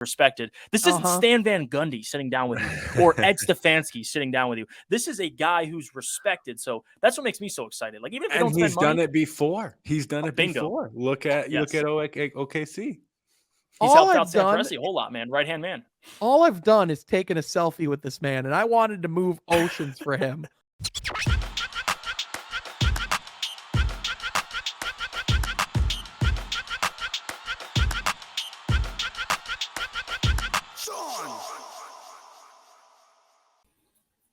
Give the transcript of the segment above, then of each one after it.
respected. This isn't Stan Van Gundy sitting down with you or Ed Stefanski sitting down with you. This is a guy who's respected. So that's what makes me so excited. Like, even if they don't spend money, done it before. He's done it before. Look at OKC. He's helped out Sam Presti a whole lot, man. Right-hand man. All I've done is taken a selfie with this man, and I wanted to move oceans for him.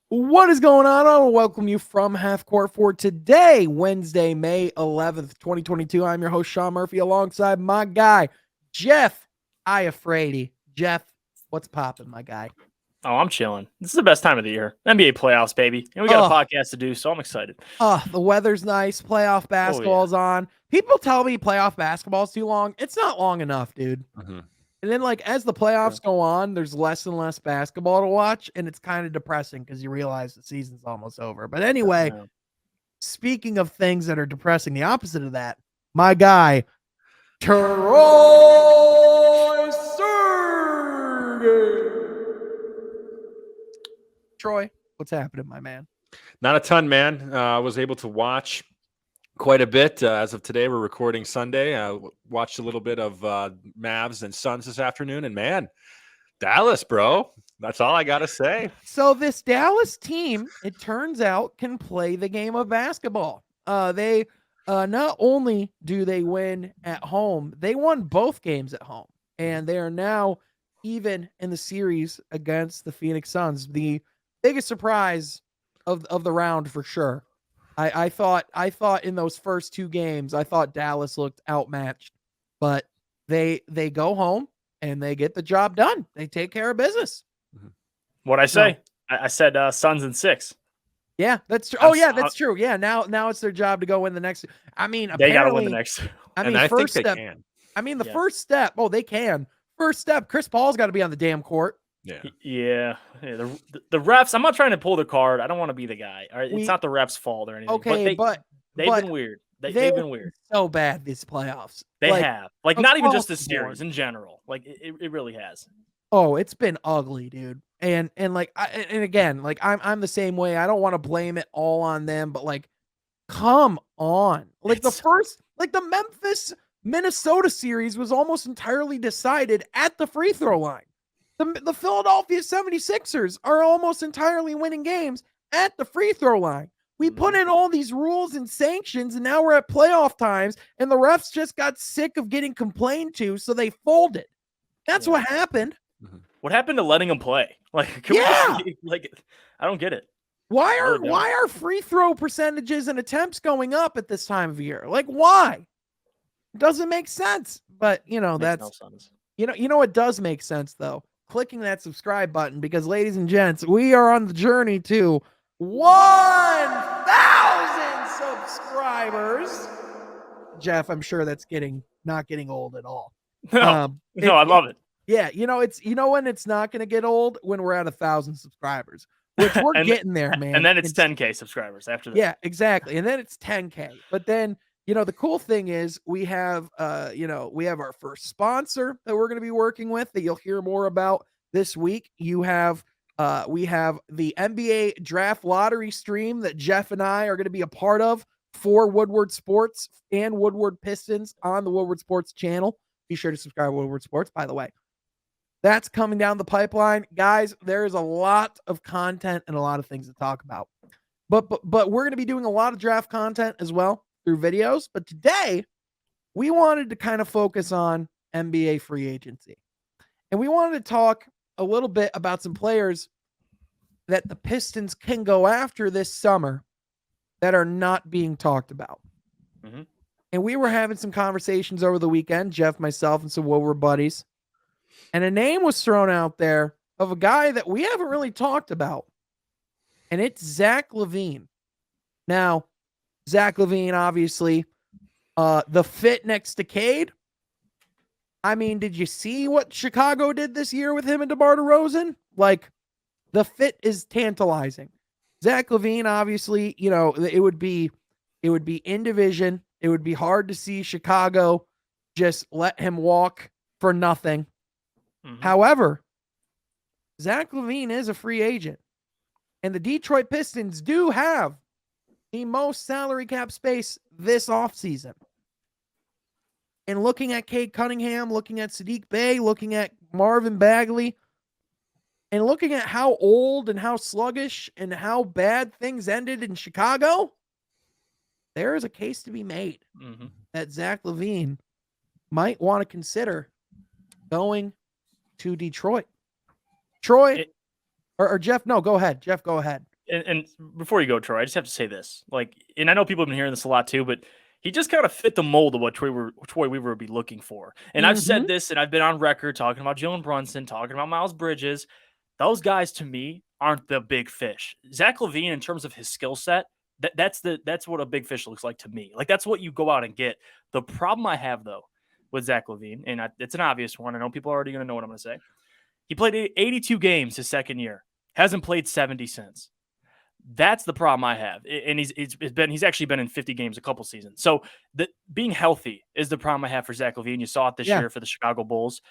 What is going on? I want to welcome you from Half Court for today, Wednesday, May 11th, 2022. I'm your host, Sean Murphy, alongside my guy, Jeff Iafrady. Jeff, what's popping, my guy? Oh, I'm chilling. This is the best time of the year. NBA playoffs, baby. And we got a podcast to do, so I'm excited. The weather's nice. Playoff basketball's on. People tell me playoff basketball's too long. It's not long enough, dude. Mm-hmm. And then, like, as the playoffs go on, there's less and less basketball to watch, and it's kind of depressing because you realize the season's almost over. But anyway, speaking of things that are depressing, the opposite of that, my guy, Troy Sergey. Troy, what's happening, my man? Not a ton, man. I was able to watch quite a bit. As of today, we're recording Sunday. I watched a little bit of Mavs and Suns this afternoon, and man, Dallas, bro. That's all I got to say. So this Dallas team, it turns out, can play the game of basketball. They not only do they win at home, they won both games at home, and they are now even in the series against the Phoenix Suns. The biggest surprise of the round for sure. I thought in those first two games, I thought Dallas looked outmatched, but they go home and they get the job done. They take care of business. What'd I say? No. I said Suns in 6. Yeah, that's true. Oh yeah, that's true. Yeah, now it's their job to go win the next. I mean, they got to win the next. I mean, I first think they step. Can. I mean, the first step. Oh, they can. First step. Chris Paul's got to be on the damn court. Yeah. The refs. I'm not trying to pull the card. I don't want to be the guy. All right, it's not the refs' fault or anything. Okay, but they've been weird. They've been weird. So bad these playoffs. They have. Like, not even just this series in general. Like, it really has. Oh, it's been ugly, dude. And again, like I'm the same way. I don't want to blame it all on them, but like, come on. Like the Memphis Minnesota series was almost entirely decided at the free throw line. The Philadelphia 76ers are almost entirely winning games at the free throw line. We put in all these rules and sanctions, and now we're at playoff times, and the refs just got sick of getting complained to, so they folded. That's what happened. What happened to letting them play? Like, I don't get it. Why are free throw percentages and attempts going up at this time of year? Like, why? It doesn't make sense. But that's no sense. You know what does make sense though? Clicking that subscribe button, because ladies and gents, we are on the journey to 1,000 subscribers. Jeff, I'm sure that's not getting old at all. No, I love it. Yeah, it's when it's not going to get old, when we're at 1,000 subscribers, which we're getting there, man. And then it's 10K subscribers after that. Yeah, exactly. And then it's 10K. But then, the cool thing is we have our first sponsor that we're going to be working with that you'll hear more about this week. We have the NBA draft lottery stream that Jeff and I are going to be a part of for Woodward Sports and Woodward Pistons on the Woodward Sports channel. Be sure to subscribe to Woodward Sports, by the way. That's coming down the pipeline. Guys, there is a lot of content and a lot of things to talk about. But we're going to be doing a lot of draft content as well through videos. But today, we wanted to kind of focus on NBA free agency. And we wanted to talk a little bit about some players that the Pistons can go after this summer that are not being talked about. Mm-hmm. And we were having some conversations over the weekend, Jeff, myself, and some Woodward buddies. And a name was thrown out there of a guy that we haven't really talked about. And it's Zach LaVine. Now, Zach LaVine, obviously, the fit next to Cade. I mean, did you see what Chicago did this year with him and DeMar DeRozan? Like, the fit is tantalizing. Zach LaVine, obviously, it would be in division. It would be hard to see Chicago just let him walk for nothing. However, Zach LaVine is a free agent, and the Detroit Pistons do have the most salary cap space this offseason. And looking at Cade Cunningham, looking at Saddiq Bey, looking at Marvin Bagley, and looking at how old and how sluggish and how bad things ended in Chicago, there is a case to be made that Zach LaVine might want to consider going to Detroit. Troy or Jeff, no, go ahead. Jeff, go ahead. And before you go, Troy, I just have to say this. And I know people have been hearing this a lot too, but he just kind of fit the mold of what Troy Weaver would be looking for. And I've said this, and I've been on record talking about Jalen Brunson, talking about Miles Bridges. Those guys, to me, aren't the big fish. Zach LaVine, in terms of his skill set, that's what a big fish looks like to me. That's what you go out and get. The problem I have, though, with Zach LaVine, and it's an obvious one. I know people are already going to know what I'm going to say. He played 82 games his second year. Hasn't played 70 since. That's the problem I have. And he's actually been in 50 games a couple seasons. So being healthy is the problem I have for Zach LaVine. You saw it this year for the Chicago Bulls.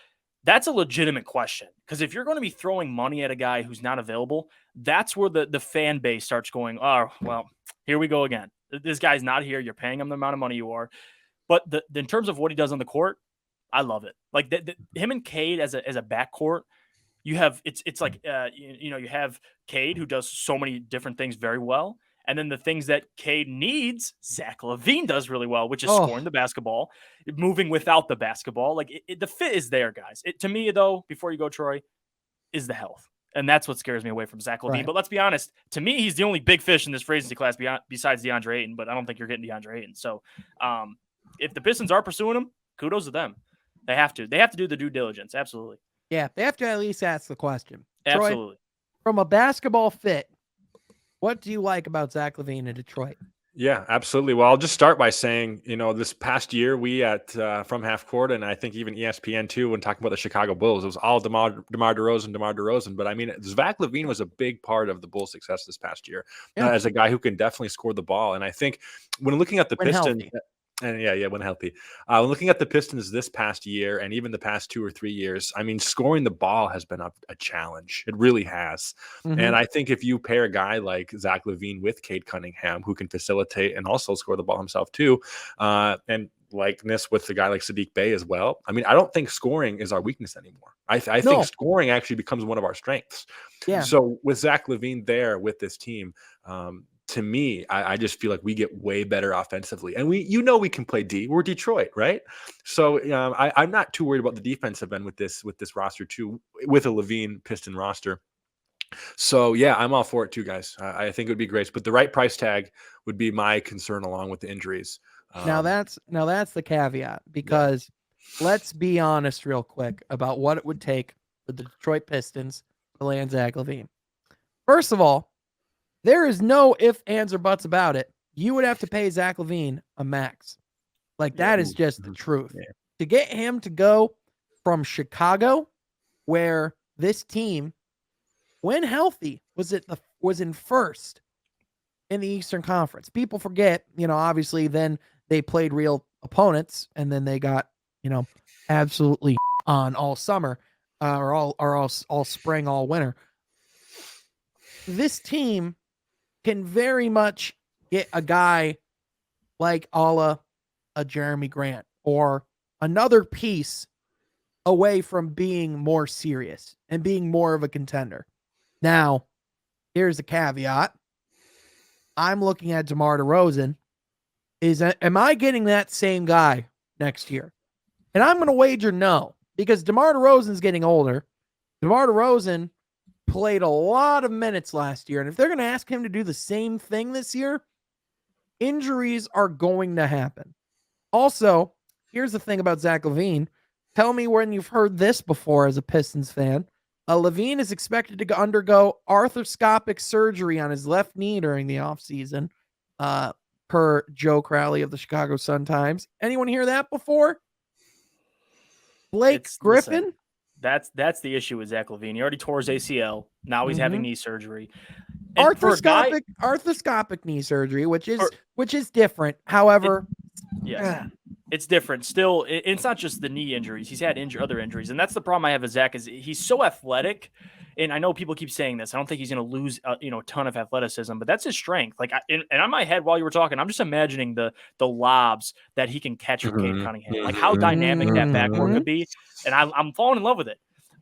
That's a legitimate question. Because if you're going to be throwing money at a guy who's not available, that's where the fan base starts going, oh, well, here we go again. This guy's not here. You're paying him the amount of money you are. But in terms of what he does on the court, I love it. Him and Cade as a backcourt, you have you have Cade, who does so many different things very well. And then the things that Cade needs, Zach LaVine does really well, which is scoring the basketball, moving without the basketball. The fit is there, guys. To me, though, before you go, Troy, is the health. And that's what scares me away from Zach LaVine. Right. But let's be honest. To me, he's the only big fish in this free agency class besides DeAndre Ayton. But I don't think you're getting DeAndre Ayton. So if the Pistons are pursuing him, kudos to them. They have to. They have to do the due diligence. Absolutely. Yeah, they have to at least ask the question. Absolutely. Troy, from a basketball fit, what do you like about Zach LaVine in Detroit? Yeah, absolutely. Well, I'll just start by saying, this past year we at From Half Court, and I think even ESPN too, when talking about the Chicago Bulls, it was all DeMar DeRozan. But I mean, Zach LaVine was a big part of the Bulls' success this past year as a guy who can definitely score the ball. And I think when looking at the Pistons. Healthy. And when healthy. When looking at the Pistons this past year and even the past 2 or 3 years, I mean, scoring the ball has been a challenge. It really has. And I think if you pair a guy like Zach LaVine with Cade Cunningham, who can facilitate and also score the ball himself too, and likeness with the guy like Saddiq Bey as well, I mean, I don't think scoring is our weakness anymore. I think scoring actually becomes one of our strengths. Yeah. So with Zach LaVine there with this team, to me, I just feel like we get way better offensively, and we can play D. We're Detroit, right? So I'm not too worried about the defensive end with this roster too, with a LaVine Piston roster. So yeah, I'm all for it too, guys. I think it would be great, but the right price tag would be my concern along with the injuries. Now that's the caveat, because let's be honest real quick about what it would take for the Detroit Pistons to land Zach LaVine. First of all, there is no ifs, ands, or buts about it. You would have to pay Zach LaVine a max. That is just the truth. Yeah. To get him to go from Chicago, where this team, when healthy, was in first in the Eastern Conference. People forget, obviously then they played real opponents, and then they got, absolutely on all summer, or all spring, all winter. This team can very much get a guy like a Jeremy Grant or another piece away from being more serious and being more of a contender. Now, here's the caveat. I'm looking at DeMar DeRozan. Am I getting that same guy next year? And I'm going to wager no, because DeMar DeRozan's getting older. DeMar DeRozan played a lot of minutes last year, and if they're going to ask him to do the same thing this year, injuries are going to happen. Also, here's the thing about Zach LaVine. Tell me when you've heard this before as a Pistons fan. LaVine is expected to undergo arthroscopic surgery on his left knee during the offseason, per Joe Crowley of the Chicago Sun-Times. Anyone hear that before? Blake Griffin? Listen. That's the issue with Zach LaVine. He already tore his ACL. Now he's having knee surgery. And arthroscopic knee surgery, which is different. However, yes. It's different. Still, it's not just the knee injuries. He's had other injuries, and that's the problem I have with Zach. Is he's so athletic, and I know people keep saying this. I don't think he's going to lose, a ton of athleticism, but that's his strength. Like, and on my head while you were talking, I'm just imagining the lobs that he can catch from Cade Cunningham, like how dynamic that backcourt could be, and I'm falling in love with it.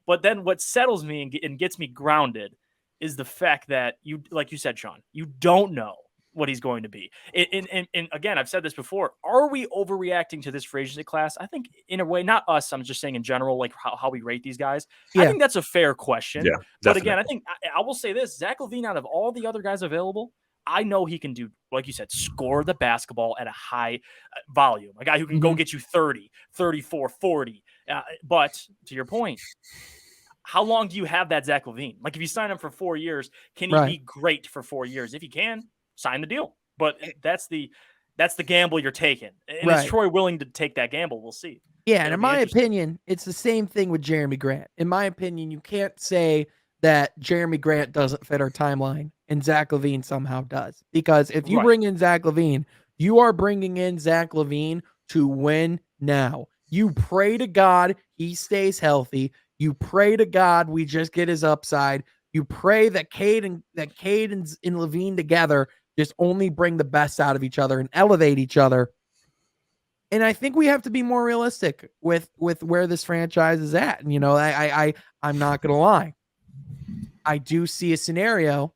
But then what settles me and gets me grounded is the fact that like you said, Sean, you don't know what he's going to be. And again, I've said this before. Are we overreacting to this free agency class? I think in a way, not us. I'm just saying in general, like how we rate these guys. Yeah. I think that's a fair question. Yeah, but again, I think I will say this: Zach LaVine, out of all the other guys available, I know he can do, like you said, score the basketball at a high volume. A guy who can go get you 30, 34, 40. But to your point, how long do you have that Zach LaVine? Like, if you sign him for 4 years, can he be great for 4 years? If he can, sign the deal. But that's the gamble you're taking. And is Troy willing to take that gamble? We'll see. Yeah, and in my opinion, it's the same thing with Jeremy Grant. In my opinion, you can't say that Jeremy Grant doesn't fit our timeline and Zach LaVine somehow does. Because if you bring in Zach LaVine, you are bringing in Zach LaVine to win now. You pray to God he stays healthy. You pray to God we just get his upside. You pray that Cade and Levine together just only bring the best out of each other and elevate each other. And I think we have to be more realistic with where this franchise is at. And, I'm not going to lie. I do see a scenario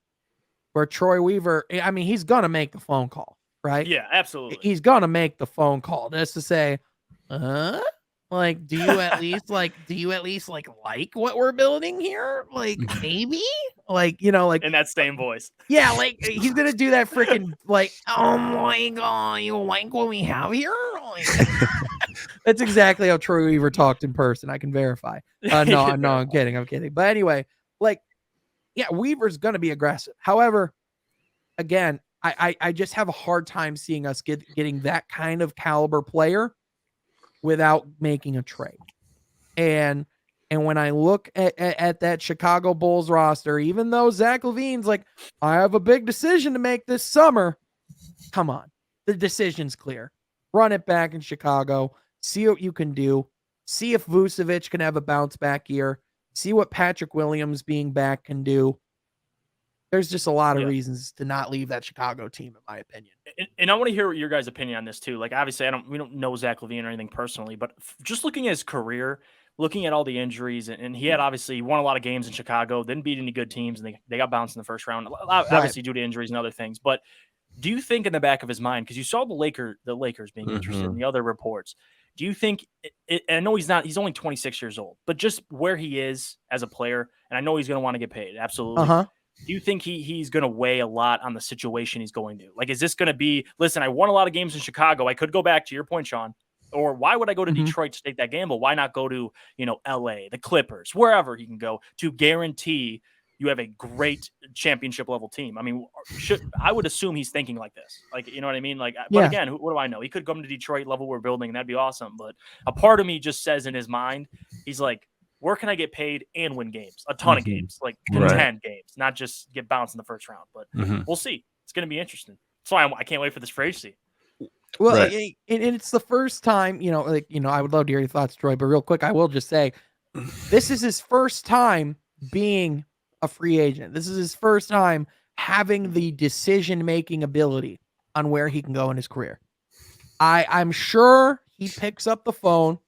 where Troy Weaver, I mean, he's going to make the phone call, right? Yeah, absolutely. He's going to make the phone call just to say, like, do you at least like what we're building here? Like, maybe, like, like in that same voice. Yeah, like he's gonna do that freaking like, oh my God, you like what we have here? Like, that's exactly how Troy Weaver talked in person. I can verify. No, I'm kidding. But anyway, like, yeah, Weaver's gonna be aggressive. However, again, I just have a hard time seeing us getting that kind of caliber player without making a trade. And when I look at that Chicago Bulls roster, even though Zach LaVine's like, I have a big decision to make this summer. Come on. The decision's clear. Run it back in Chicago. See what you can do. See if Vucevic can have a bounce back year. See what Patrick Williams being back can do. There's just a lot of reasons to not leave that Chicago team, in my opinion. And I want to hear your guys' opinion on this too. Like, obviously, we don't know Zach LaVine or anything personally, but just looking at his career, looking at all the injuries, and he won a lot of games in Chicago, didn't beat any good teams, and they got bounced in the first round, obviously due to injuries and other things. But do you think in the back of his mind, because you saw the Lakers being interested in the other reports, do you think? I know he's only 26 years old, but just where he is as a player, and I know he's going to want to get paid, absolutely. Do you think he's going to weigh a lot on the situation he's going to? Like, is this going to be, listen, I won a lot of games in Chicago. I could go back to your point, Sean. Or why would I go to Detroit to take that gamble? Why not go to, LA, the Clippers, wherever he can go to guarantee you have a great championship level team? I mean, I would assume he's thinking like this. Like, you know what I mean? Like, but again, what do I know? He could come to Detroit, level we're building, and that'd be awesome. But a part of me just says in his mind, he's like, where can I get paid and win games? A ton of games, like contend games, not just get bounced in the first round. But we'll see. It's going to be interesting. That's why I can't wait for this free agency. Well, and it's the first time, I would love to hear your thoughts, Troy, but real quick, I will just say this is his first time being a free agent. This is his first time having the decision-making ability on where he can go in his career. I'm sure he picks up the phone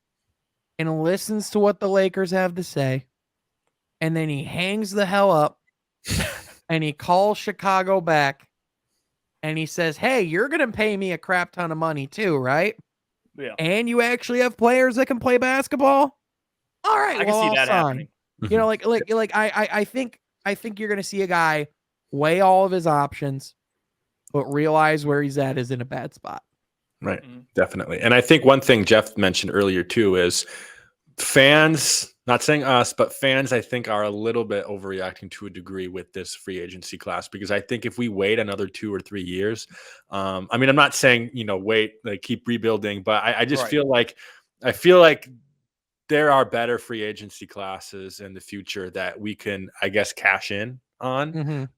and listens to what the Lakers have to say, and then he hangs the hell up and he calls Chicago back and he says, hey, you're going to pay me a crap ton of money too, right? Yeah. And you actually have players that can play basketball? All right, I can see that happening. I think you're going to see a guy weigh all of his options, but realize where he's at is in a bad spot. Right. Definitely. And I think one thing Jeff mentioned earlier too is fans, not saying us, but fans, I think, are a little bit overreacting to a degree with this free agency class, because I think if we wait another 2 or 3 years, I mean, I'm not saying, wait, like keep rebuilding, but I just feel like there are better free agency classes in the future that we can, I guess, cash in on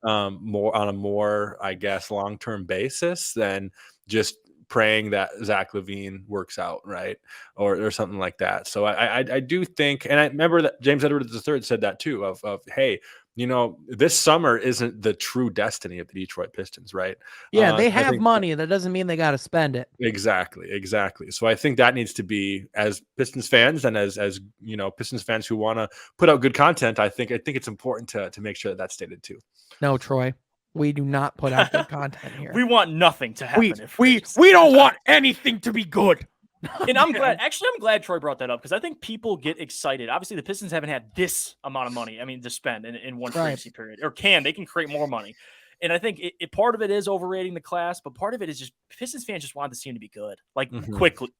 more on a more, I guess, long-term basis than just praying that Zach LaVine works out, right, or something like that. So I do think, and I remember that James Edwards III said that too. Of hey, this summer isn't the true destiny of the Detroit Pistons, right? Yeah, they I have think money. That doesn't mean they got to spend it. exactly. So I think that needs to be, as Pistons fans and as Pistons fans who want to put out good content. I think it's important to make sure that that's stated too. No, Troy, we do not put out good content here. We want nothing to happen. We don't want anything to be good. And I'm glad Troy brought that up, because I think people get excited. Obviously, the Pistons haven't had this amount of money, to spend in one free agency period, or they can create more money. And I think part of it is overrating the class, but part of it is just Pistons fans just want the team to be good,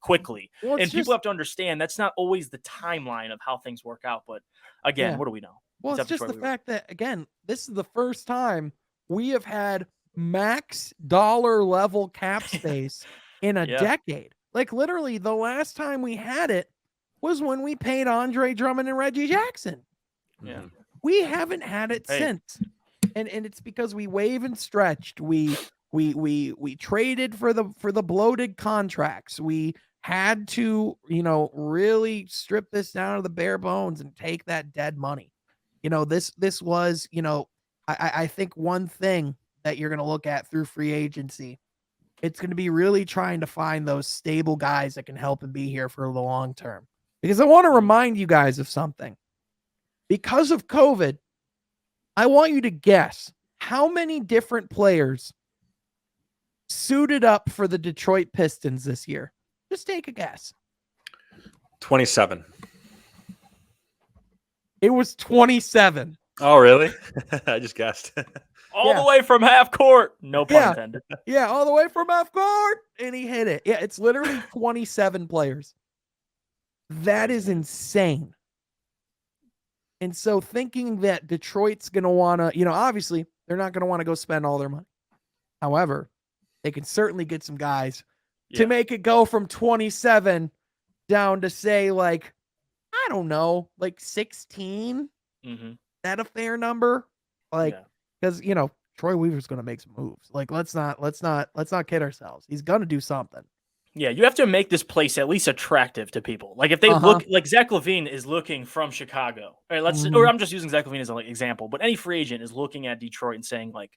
quickly. Well, and people have to understand that's not always the timeline of how things work out. But again, what do we know? Well, it's just the fact that, again, this is the first time we have had max dollar level cap space in a decade. Like, literally, the last time we had it was when we paid Andre Drummond and Reggie Jackson. Yeah. We haven't had it since. And it's because we wave and stretched. We traded for the bloated contracts. We had to, really strip this down to the bare bones and take that dead money. This was, I think one thing that you're going to look at through free agency, it's going to be really trying to find those stable guys that can help and be here for the long term. Because I want to remind you guys of something. Because of COVID, I want you to guess how many different players suited up for the Detroit Pistons this year. Just take a guess. 27. It was 27. Oh, really? I just guessed. All the way from half court. No pun intended. Yeah, all the way from half court. And he hit it. Yeah, it's literally 27 players. That is insane. And so thinking that Detroit's going to want to, obviously they're not going to want to go spend all their money. However, they can certainly get some guys to make it go from 27 down to, say, like, I don't know, like 16. Mm-hmm. That a fair number? Like, because, Troy Weaver's going to make some moves. Like, let's not kid ourselves. He's going to do something. Yeah, you have to make this place at least attractive to people. Like, if they look, like Zach LaVine is looking from Chicago, or or I'm just using Zach LaVine as an example, but any free agent is looking at Detroit and saying, like,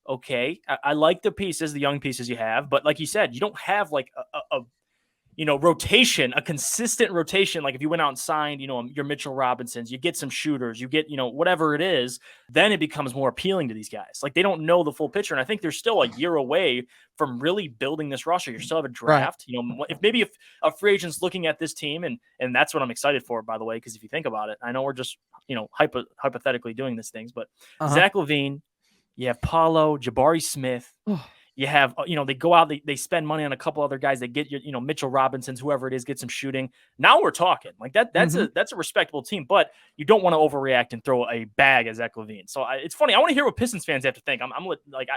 okay, I like the pieces, the young pieces you have, but like you said, you don't have like a rotation, a consistent rotation. Like if you went out and signed, your Mitchell Robinsons, you get some shooters, you get, whatever it is, then it becomes more appealing to these guys. Like they don't know the full picture. And I think they're still a year away from really building this roster. You still have a draft, if a free agent's looking at this team, and that's what I'm excited for, by the way, because if you think about it, I know we're just, hypothetically doing these things, but Zach LaVine, you have Paulo, Jabari Smith, you have, they go out, they spend money on a couple other guys. They get your, Mitchell Robinsons, whoever it is, get some shooting. Now we're talking like that. That's a respectable team, but you don't want to overreact and throw a bag at Zach LaVine. So it's funny. I want to hear what Pistons fans have to think.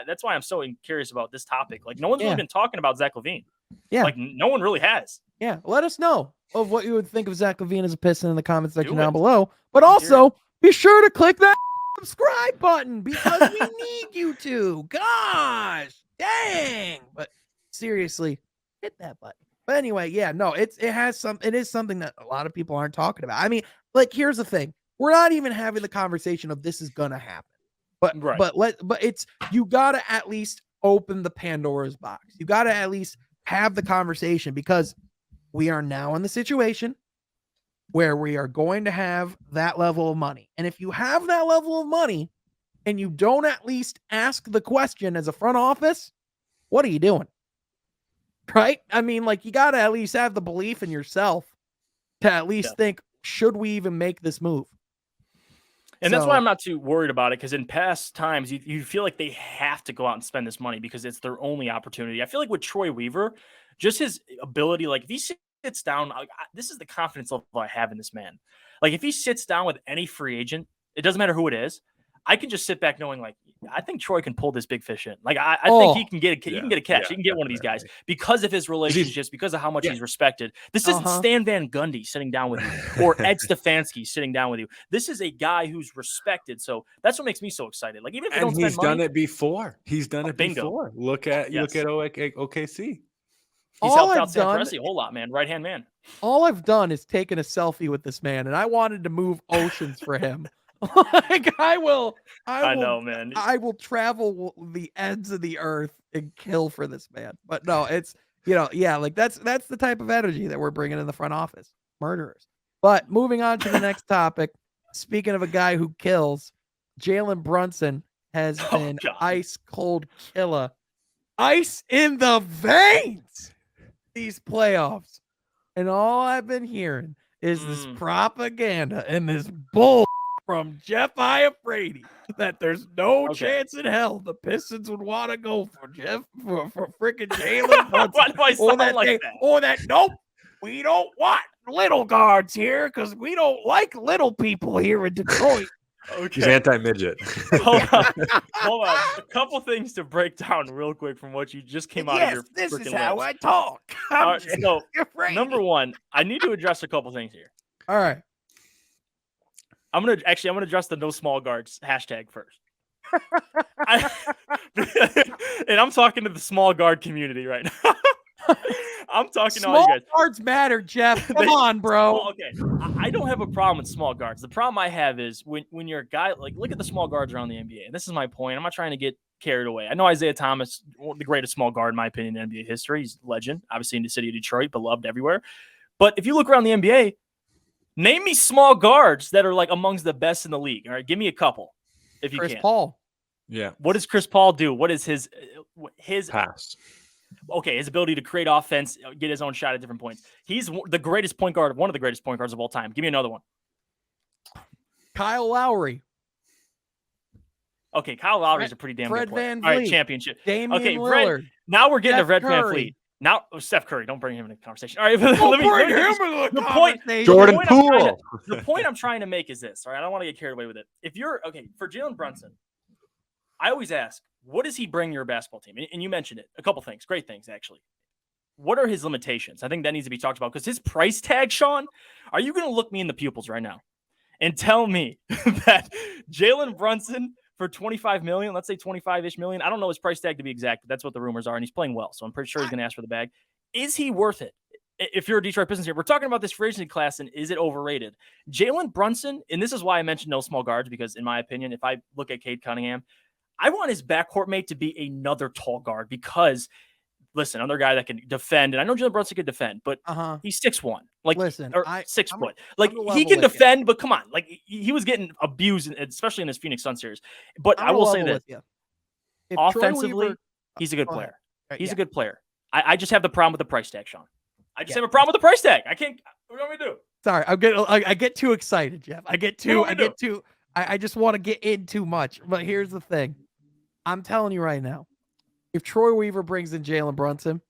That's why I'm so curious about this topic. Like no one's really been talking about Zach LaVine. Yeah. Like no one really has. Yeah. Let us know of what you would think of Zach LaVine as a Piston in the comment section down below, but also be sure to click that subscribe button because we need you to. Gosh. Dang, but seriously, hit that button. But anyway, it is something that a lot of people aren't talking about. I mean, like, here's the thing: we're not even having the conversation of this is gonna happen. But it's, you gotta at least open the Pandora's box. You gotta at least have the conversation, because we are now in the situation where we are going to have that level of money, and if you have that level of money, and you don't at least ask the question as a front office, what are you doing? Right? I mean, like, you got to at least have the belief in yourself to at least think, should we even make this move? And that's why I'm not too worried about it, because in past times, you feel like they have to go out and spend this money because it's their only opportunity. I feel like with Troy Weaver, just his ability, like if he sits down, this is the confidence level I have in this man. Like if he sits down with any free agent, it doesn't matter who it is, I can just sit back knowing, like, I think Troy can pull this big fish in. Like, I think he can get a catch. He can get one of these guys because of his relationships, because of how much he's respected. This isn't Stan Van Gundy sitting down with you or Ed Stefanski sitting down with you. This is a guy who's respected. So that's what makes me so excited. Like, even if he's done it before. He's done it before. Look at OKC. He's All helped I've out Sam done- Presti a whole lot, man. Right-hand man. All I've done is taken a selfie with this man, and I wanted to move oceans for him. Like I will know, man. I will travel the ends of the earth and kill for this man. But no, it's like that's the type of energy that we're bringing in the front office. Murderers. But moving on to the next topic. Speaking of a guy who kills, Jalen Brunson has been ice cold killer. Ice in the veins these playoffs. And all I've been hearing is this propaganda and this bull from Jeff Iafrate that there's no chance in hell the Pistons would want to go for freaking Jalen Brunson. Why do I sound like that? Or that, nope, we don't want little guards here because we don't like little people here in Detroit. He's anti-midget. Hold on. A couple things to break down real quick from what you just came out of your this is freaking how lips. I talk. All right, so, number one, I need to address a couple things here. All right. I'm gonna address the no small guards hashtag first. And I'm talking to the small guard community right now. I'm talking to all you guys. Small guards matter, Jeff. Come on, bro. Well, okay, I don't have a problem with small guards. The problem I have is when you're a guy, like, look at the small guards around the NBA. And this is my point. I'm not trying to get carried away. I know Isaiah Thomas, the greatest small guard, in my opinion, in NBA history. He's a legend, obviously in the city of Detroit, beloved everywhere. But if you look around the NBA, name me small guards that are like amongst the best in the league. All right, give me a couple if you can. Chris Paul. Yeah. What does Chris Paul do? What is his pass? Okay, his ability to create offense, get his own shot at different points. He's the greatest point guard, one of the greatest point guards of all time. Give me another one. Kyle Lowry. Okay, Kyle Lowry is a pretty damn Fred good player. VanVleet. All right, championship. Damian Okay, Lillard. now we're getting to Red Curry. VanVleet. Now, Steph Curry, don't bring him into the conversation. All right, let me the point. Jordan Poole. The point I'm trying to make is this. All right, I don't want to get carried away with it. If you're for Jalen Brunson, I always ask, what does he bring your basketball team? And you mentioned it, a couple things, great things actually. What are his limitations? I think that needs to be talked about because his price tag, Sean. Are you going to look me in the pupils right now and tell me that Jalen Brunson for $25 million, let's say 25-ish million, I don't know his price tag to be exact, but that's what the rumors are, and he's playing well, so I'm pretty sure he's going to ask for the bag. Is he worth it? If you're a Detroit Pistons here, we're talking about this free agency class, and is it overrated? Jalen Brunson, and this is why I mentioned no small guards, because in my opinion, if I look at Cade Cunningham, I want his backcourt mate to be another tall guard because, listen, another guy that can defend, and I know Jalen Brunson can defend, but he's 6'1", like, listen, or 6 foot. Like, he can defend, but come on, like, he was getting abused, especially in this Phoenix Sun series. But I will say this: offensively, he's a good player. He's a good player. I just have the problem with the price tag, Sean. I just have a problem with the price tag. I can't. What do you want me to do? Sorry, I get too excited, Jeff. I just want to get in too much. But here's the thing. I'm telling you right now, if Troy Weaver brings in Jalen Brunson,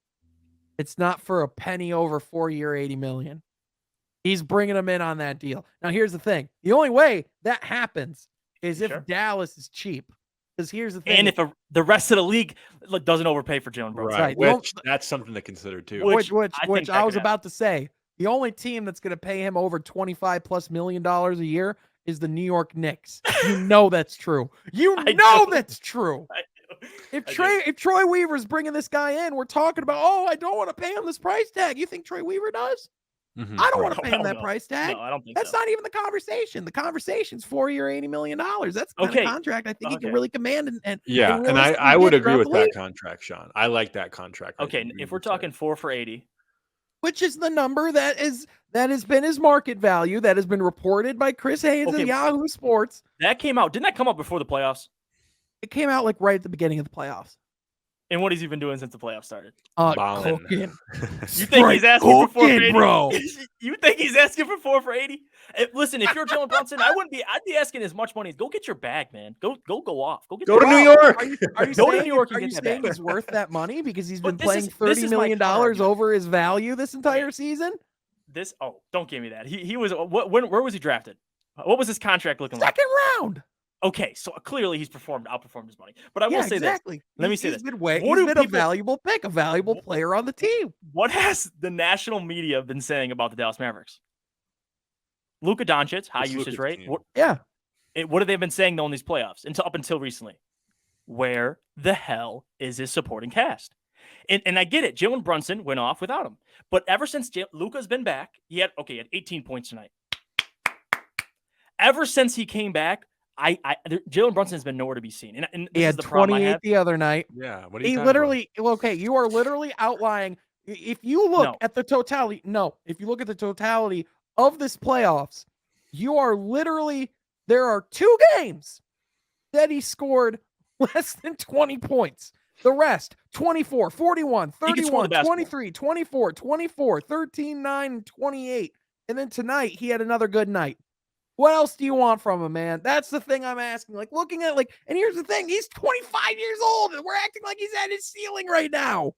it's not for a penny over 4-year, $80 million. He's bringing him in on that deal. Now, here's the thing. The only way that happens is if Dallas is cheap. Because here's the thing. And if the rest of the league doesn't overpay for Jalen Brunson. Right. Which that's something to consider too. Which I was about to say. The only team that's going to pay him over $25+ million a year is the New York Knicks. You know that's true. That's true. If Troy Weaver's bringing this guy in, we're talking about, I don't want to pay him this price tag. You think Troy Weaver does? Mm-hmm. I don't want to pay him that price tag. No, I don't think that's not even the conversation. The conversation's 4-year, $80 million. That's the kind of contract I think he can really command. And I would agree with that contract, Sean. I like that contract. Okay, if we're talking 4 for $80, which is the number that has been his market value, that has been reported by Chris Haynes of Yahoo Sports. That came out. Didn't that come out before the playoffs? It came out like right at the beginning of the playoffs. And what has he been doing since the playoffs started? Cooking. You think he's asking for 4 for 80? Bro. You think he's asking for 4 for 80? Listen, if you're Jalen Brunson, I'd be asking as much money as go get your bag, man. Go off. Go to New York. Are you go to New York and are get you that saying bag. he's worth that money because he's been playing $30 million over his value this entire season? Don't give me that. He was where was he drafted? What was his contract looking like? Second round. Okay, so clearly he's outperformed his money. But I will say this. Let me say this. He's been a valuable pick, a valuable player on the team. What has the national media been saying about the Dallas Mavericks? Luka Doncic, high usage rate. What have they been saying though in these playoffs up until recently? Where the hell is his supporting cast? And I get it. Jalen Brunson went off without him. But ever since Luka's been back, he had 18 points tonight. Ever since he came back, Jalen Brunson has been nowhere to be seen. And he had 28 the other night. Yeah. What are you He talking literally, okay, you are literally outlying. If you look at the totality, if you look at the totality of this playoffs, you are literally, there are 2 games that he scored less than 20 points. The rest, 24, 41, 31, 23, 24, 24, 13, 9, and 28. And then tonight, he had another good night. What else do you want from him, man? That's the thing I'm asking. Like, looking at, like, and here's the thing. He's 25 years old, and we're acting like he's at his ceiling right now.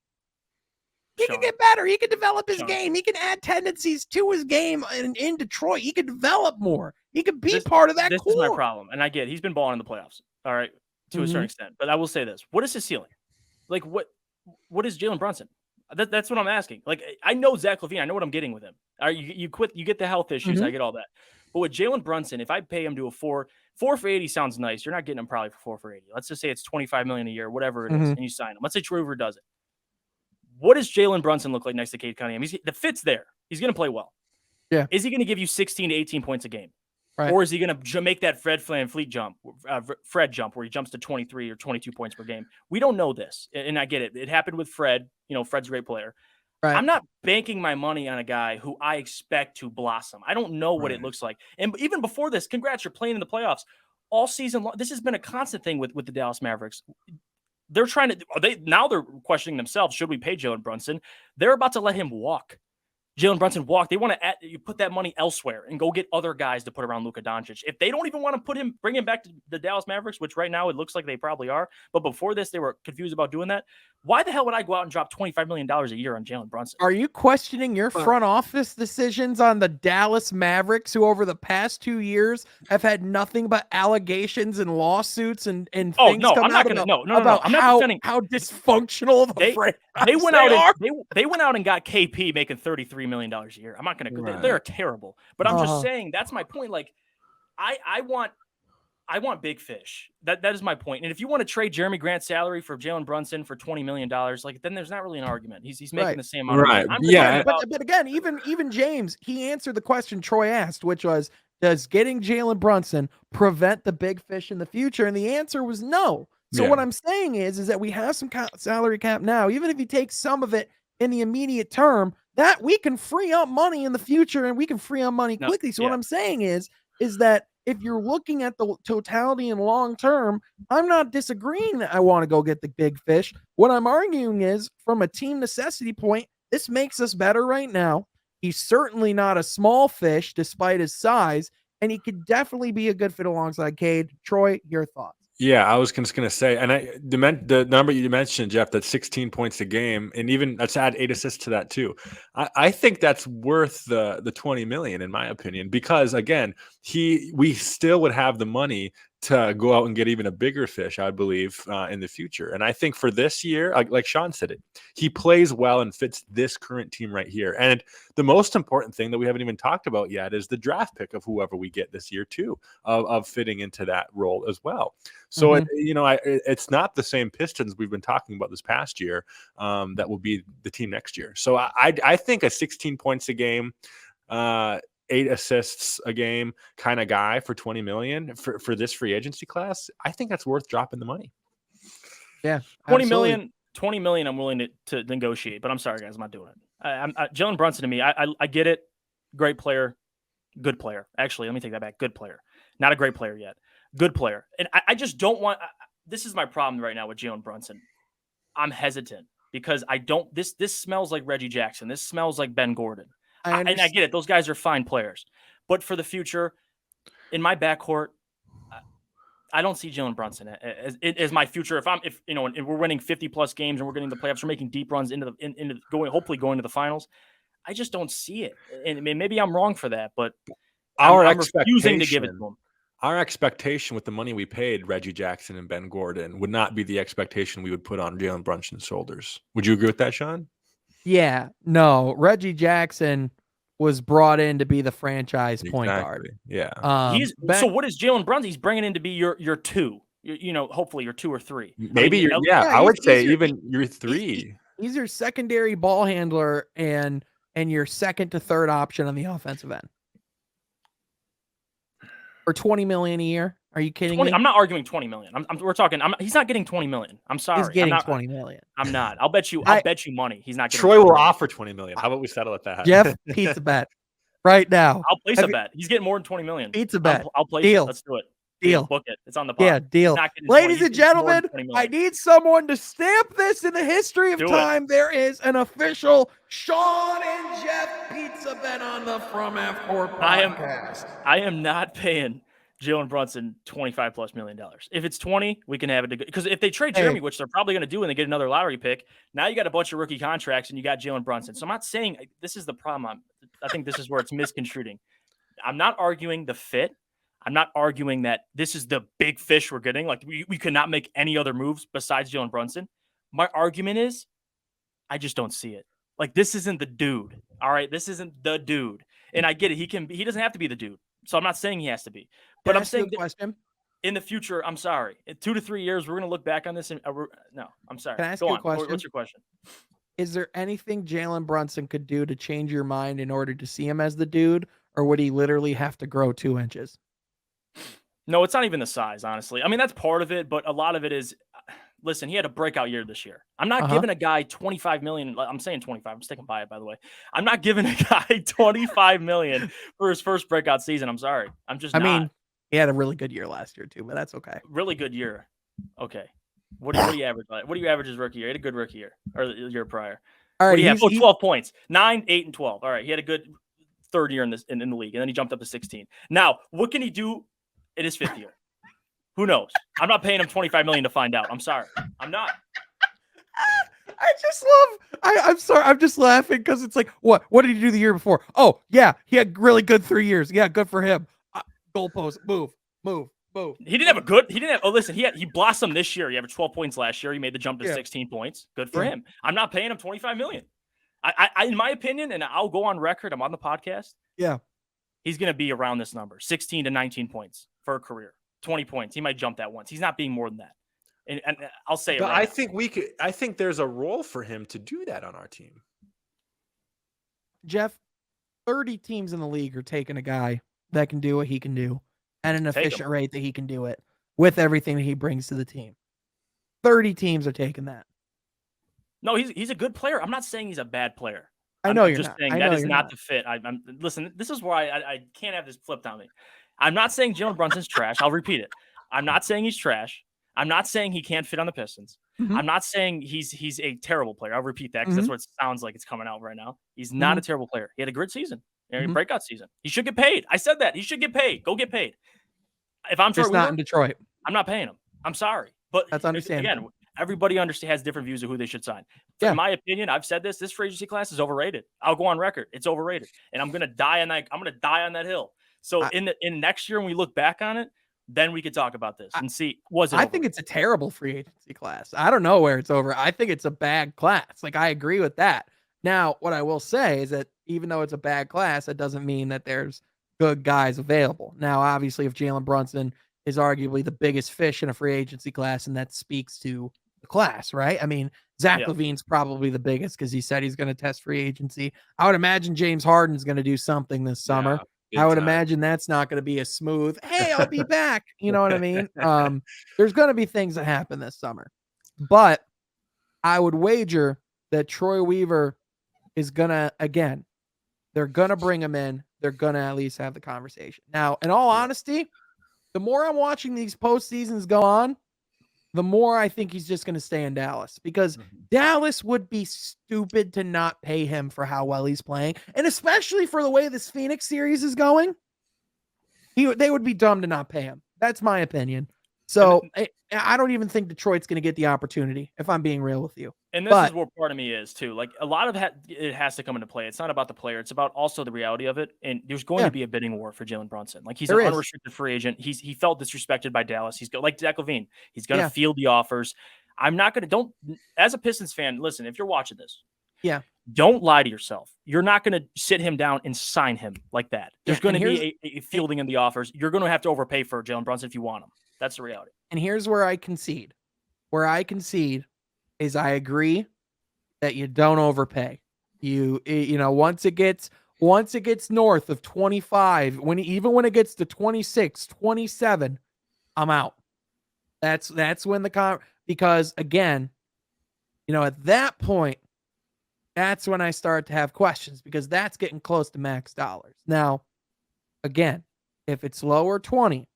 He can get better. He can develop his game. He can add tendencies to his game in Detroit. He can develop more. He can be part of that core. This is my problem, and I get it. He's been balling in the playoffs, all right, to a certain extent. But I will say this. What is his ceiling? Like, what is Jalen Brunson? That's what I'm asking. Like, I know Zach LaVine. I know what I'm getting with him. You get the health issues. I get all that. But with Jalen Brunson, if I pay him to a 4 for 80 sounds nice. You're not getting him probably for 4 for 80. Let's just say it's $25 million a year, whatever it is, and you sign him. Let's say Troy Weaver does it. What does Jalen Brunson look like next to Cade Cunningham? The fit's there. He's going to play well. Yeah. Is he going to give you 16 to 18 points a game? Right. Or is he going to make that Fred jump where he jumps to 23 or 22 points per game? We don't know this. And I get it. It happened with Fred. Fred's a great player. Right. I'm not banking my money on a guy who I expect to blossom. I don't know what it looks like. And even before this, congrats, you're playing in the playoffs all season long. This has been a constant thing with the Dallas Mavericks. They're they're questioning themselves. Should we pay Jalen Brunson? They're about to let him walk. Jalen Brunson walk. They want to you put that money elsewhere and go get other guys to put around Luka Doncic. If they don't even want to bring him back to the Dallas Mavericks, which right now it looks like they probably are, but before this they were confused about doing that. Why the hell would I go out and drop $25 million a year on Jalen Brunson? Are you questioning your front office decisions on the Dallas Mavericks, who over the past 2 years have had nothing but allegations and lawsuits and things come out about how dysfunctional of a franchise they went out they went out and got KP making $33 million a year. I'm not going to. They're terrible, but I'm just saying that's my point. Like, I want big fish. That is my point. And if you want to trade Jeremy Grant's salary for Jalen Brunson for $20 million, like, then there's not really an argument. He's making the same amount. Right. But again, even James, he answered the question Troy asked, which was, does getting Jalen Brunson prevent the big fish in the future? And the answer was no. So what I'm saying is that we have some salary cap now. Even if you take some of it in the immediate term, that we can free up money in the future, and we can free up money quickly. So what I'm saying is that if you're looking at the totality and long term, I'm not disagreeing that I want to go get the big fish. What I'm arguing is, from a team necessity point, this makes us better right now. He's certainly not a small fish despite his size, and he could definitely be a good fit alongside Cade. Troy, your thoughts? Yeah, I was just going to say, and the number you mentioned, Jeff, that's 16 points a game, and even let's add 8 assists to that too. I think that's worth the 20 million, in my opinion, because again, we still would have the money to go out and get even a bigger fish, I believe, in the future. And I think for this year, like Sean said it, he plays well and fits this current team right here. And the most important thing that we haven't even talked about yet is the draft pick of whoever we get this year too, of fitting into that role as well. So it's not the same Pistons we've been talking about this past year that will be the team next year. So I think a 16 points a game, 8 assists a game kind of guy for 20 million for this free agency class, I think that's worth dropping the money. Yeah. 20 million I'm willing to negotiate, but I'm sorry guys, I'm not doing it. Jalen Brunson, to me, I get it. Great player, good player. Actually, let me take that back. Good player. Not a great player yet. Good player. And I just don't want this is my problem right now with Jalen Brunson. I'm hesitant because this smells like Reggie Jackson. This smells like Ben Gordon. And I get it. Those guys are fine players. But for the future, in my backcourt, I don't see Jalen Brunson as my future. If we're winning 50+ games and we're getting the playoffs, we're making deep runs hopefully going to the finals. I just don't see it. And maybe I'm wrong for that, but I'm refusing to give it to him. Our expectation with the money we paid Reggie Jackson and Ben Gordon would not be the expectation we would put on Jalen Brunson's shoulders. Would you agree with that, Sean? Yeah, no. Reggie Jackson was brought in to be the franchise point guard. Yeah. So what is Jalen Brunson? He's bringing in to be your 2. Hopefully your 2 or 3. Maybe I would say even your 3. He's your secondary ball handler and your second to third option on the offensive end. For $20 million a year? Are you kidding me? I'm not arguing 20 million. We're talking. He's not getting 20 million. I'm sorry. He's getting I'm not, 20 million. I'm not. I'll bet you money. He's not getting Troy 20 will million. offer 20 million. How about we settle at that? Jeff, pizza bet right now. I'll place a bet. He's getting more than 20 million. Pizza bet. I'll place Deal. it. Let's do it. Deal. Book it. It's on the pod. Yeah, deal. Ladies and gentlemen, I need someone to stamp this in the history of time. There is an official Sean and Jeff pizza bet on the From F4 podcast. I am not paying Jalen Brunson $25+ million. If it's 20, we can have it. Because if they trade Jeremy, which they're probably going to do, and they get another Lowry pick, now you got a bunch of rookie contracts and you got Jalen Brunson. So I'm not saying this is the problem. I think this is where it's misconstruing. I'm not arguing the fit. I'm not arguing that this is the big fish we're getting. Like we could not make any other moves besides Jalen Brunson. My argument is I just don't see it. Like this isn't the dude. All right. This isn't the dude. And I get it. He doesn't have to be the dude. So I'm not saying he has to be. But I'm saying in the future, I'm sorry. In 2 to 3 years, we're going to look back on this and no, I'm sorry. Can I ask you a question? What's your question? Is there anything Jalen Brunson could do to change your mind in order to see him as the dude? Or would he literally have to grow 2 inches? No, it's not even the size, honestly. I mean, that's part of it, but a lot of it is, listen, he had a breakout year this year. I'm not giving a guy 25 million. I'm saying 25. I'm sticking by it, by the way. I'm not giving a guy 25 million for his first breakout season. I'm sorry. I'm just not. I mean, he had a really good year last year too, but that's okay. Really good year. Okay. What do you average? What do you average his rookie year? He had a good rookie year or the year prior. All right. What do you have? 12 points, 9, 8, and 12. All right. He had a good third year in the league, and then he jumped up to 16. Now, what can he do in his 5th year? Who knows? I'm not paying him 25 million to find out. I'm sorry. I'm not. I'm sorry. I'm just laughing because it's like, what did he do the year before? Oh, yeah. He had really good 3 years. Yeah, good for him. Goalpost, move. He didn't have listen, he blossomed this year. He averaged 12 points last year. He made the jump to 16 points. Good for him. I'm not paying him 25 million. I in my opinion, and I'll go on record, I'm on the podcast. Yeah. He's going to be around this number, 16 to 19 points for a career, 20 points. He might jump that once. He's not being more than that. And I'll say it. But right I think there's a role for him to do that on our team. Jeff, 30 teams in the league are taking a guy that can do what he can do at an efficient rate that he can do it with everything that he brings to the team. 30 teams are taking that. No, he's a good player. I'm not saying he's a bad player. I know I'm you're just not. saying that is not the fit. Listen, this is why I can't have this flipped on me. I'm not saying Jalen Brunson's trash. I'll repeat it. I'm not saying he's trash. I'm not saying he can't fit on the Pistons. Mm-hmm. I'm not saying he's a terrible player. I'll repeat that because that's what it sounds like it's coming out right now. He's not a terrible player. He had a great season. A breakout season. He should get paid. I said that. He should get paid. Go get paid. If I'm just not in Detroit, I'm not paying him. I'm sorry. But that's understandable. Again, everybody has different views of who they should sign. In my opinion, I've said this free agency class is overrated. I'll go on record. It's overrated. And I'm going to die on that hill. So in next year, when we look back on it, then we could talk about this and see, I think it's a terrible free agency class. I don't know where it's over. I think it's a bad class. Like, I agree with that. Now, what I will say is that even though it's a bad class, it doesn't mean that there's good guys available. Now, obviously, if Jalen Brunson is arguably the biggest fish in a free agency class, and that speaks to the class, right? I mean, Zach Levine's probably the biggest because he said he's going to test free agency. I would imagine James Harden's going to do something this summer. I would imagine that's not going to be a smooth, hey, I'll be back. You know what I mean? There's going to be things that happen this summer. But I would wager that Troy Weaver is going to, again, they're going to bring him in. They're going to at least have the conversation. Now, in all honesty, the more I'm watching these postseasons go on, the more I think he's just going to stay in Dallas because Dallas would be stupid to not pay him for how well he's playing. And especially for the way this Phoenix series is going, they would be dumb to not pay him. That's my opinion. So I don't even think Detroit's going to get the opportunity, if I'm being real with you. And this is where part of me is too. Like a lot of it has to come into play. It's not about the player. It's about also the reality of it. And there's going to be a bidding war for Jalen Brunson. Like he's an unrestricted free agent. He felt disrespected by Dallas. He's like Zach Levine. He's going to field the offers. I'm not going to, as a Pistons fan, listen, if you're watching this, don't lie to yourself. You're not going to sit him down and sign him like that. There's going to be a fielding in the offers. You're going to have to overpay for Jalen Brunson if you want him. That's the reality. And here's where I concede. Where I concede is I agree that you don't overpay. You know, once it gets north of 25, even when it gets to 26, 27, I'm out. That's when because again, you know, at that point, that's when I start to have questions because that's getting close to max dollars. Now, again, if it's lower 20,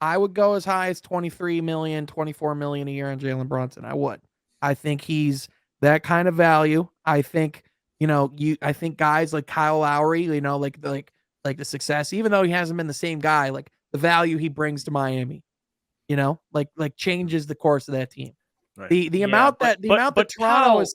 I would go as high as 23 million, 24 million a year on Jalen Brunson. I would. I think he's that kind of value. I think, you know, I think guys like Kyle Lowry, you know, like the success, even though he hasn't been the same guy, like the value he brings to Miami, you know, like changes the course of that team. Right. The amount that Toronto Kyle, is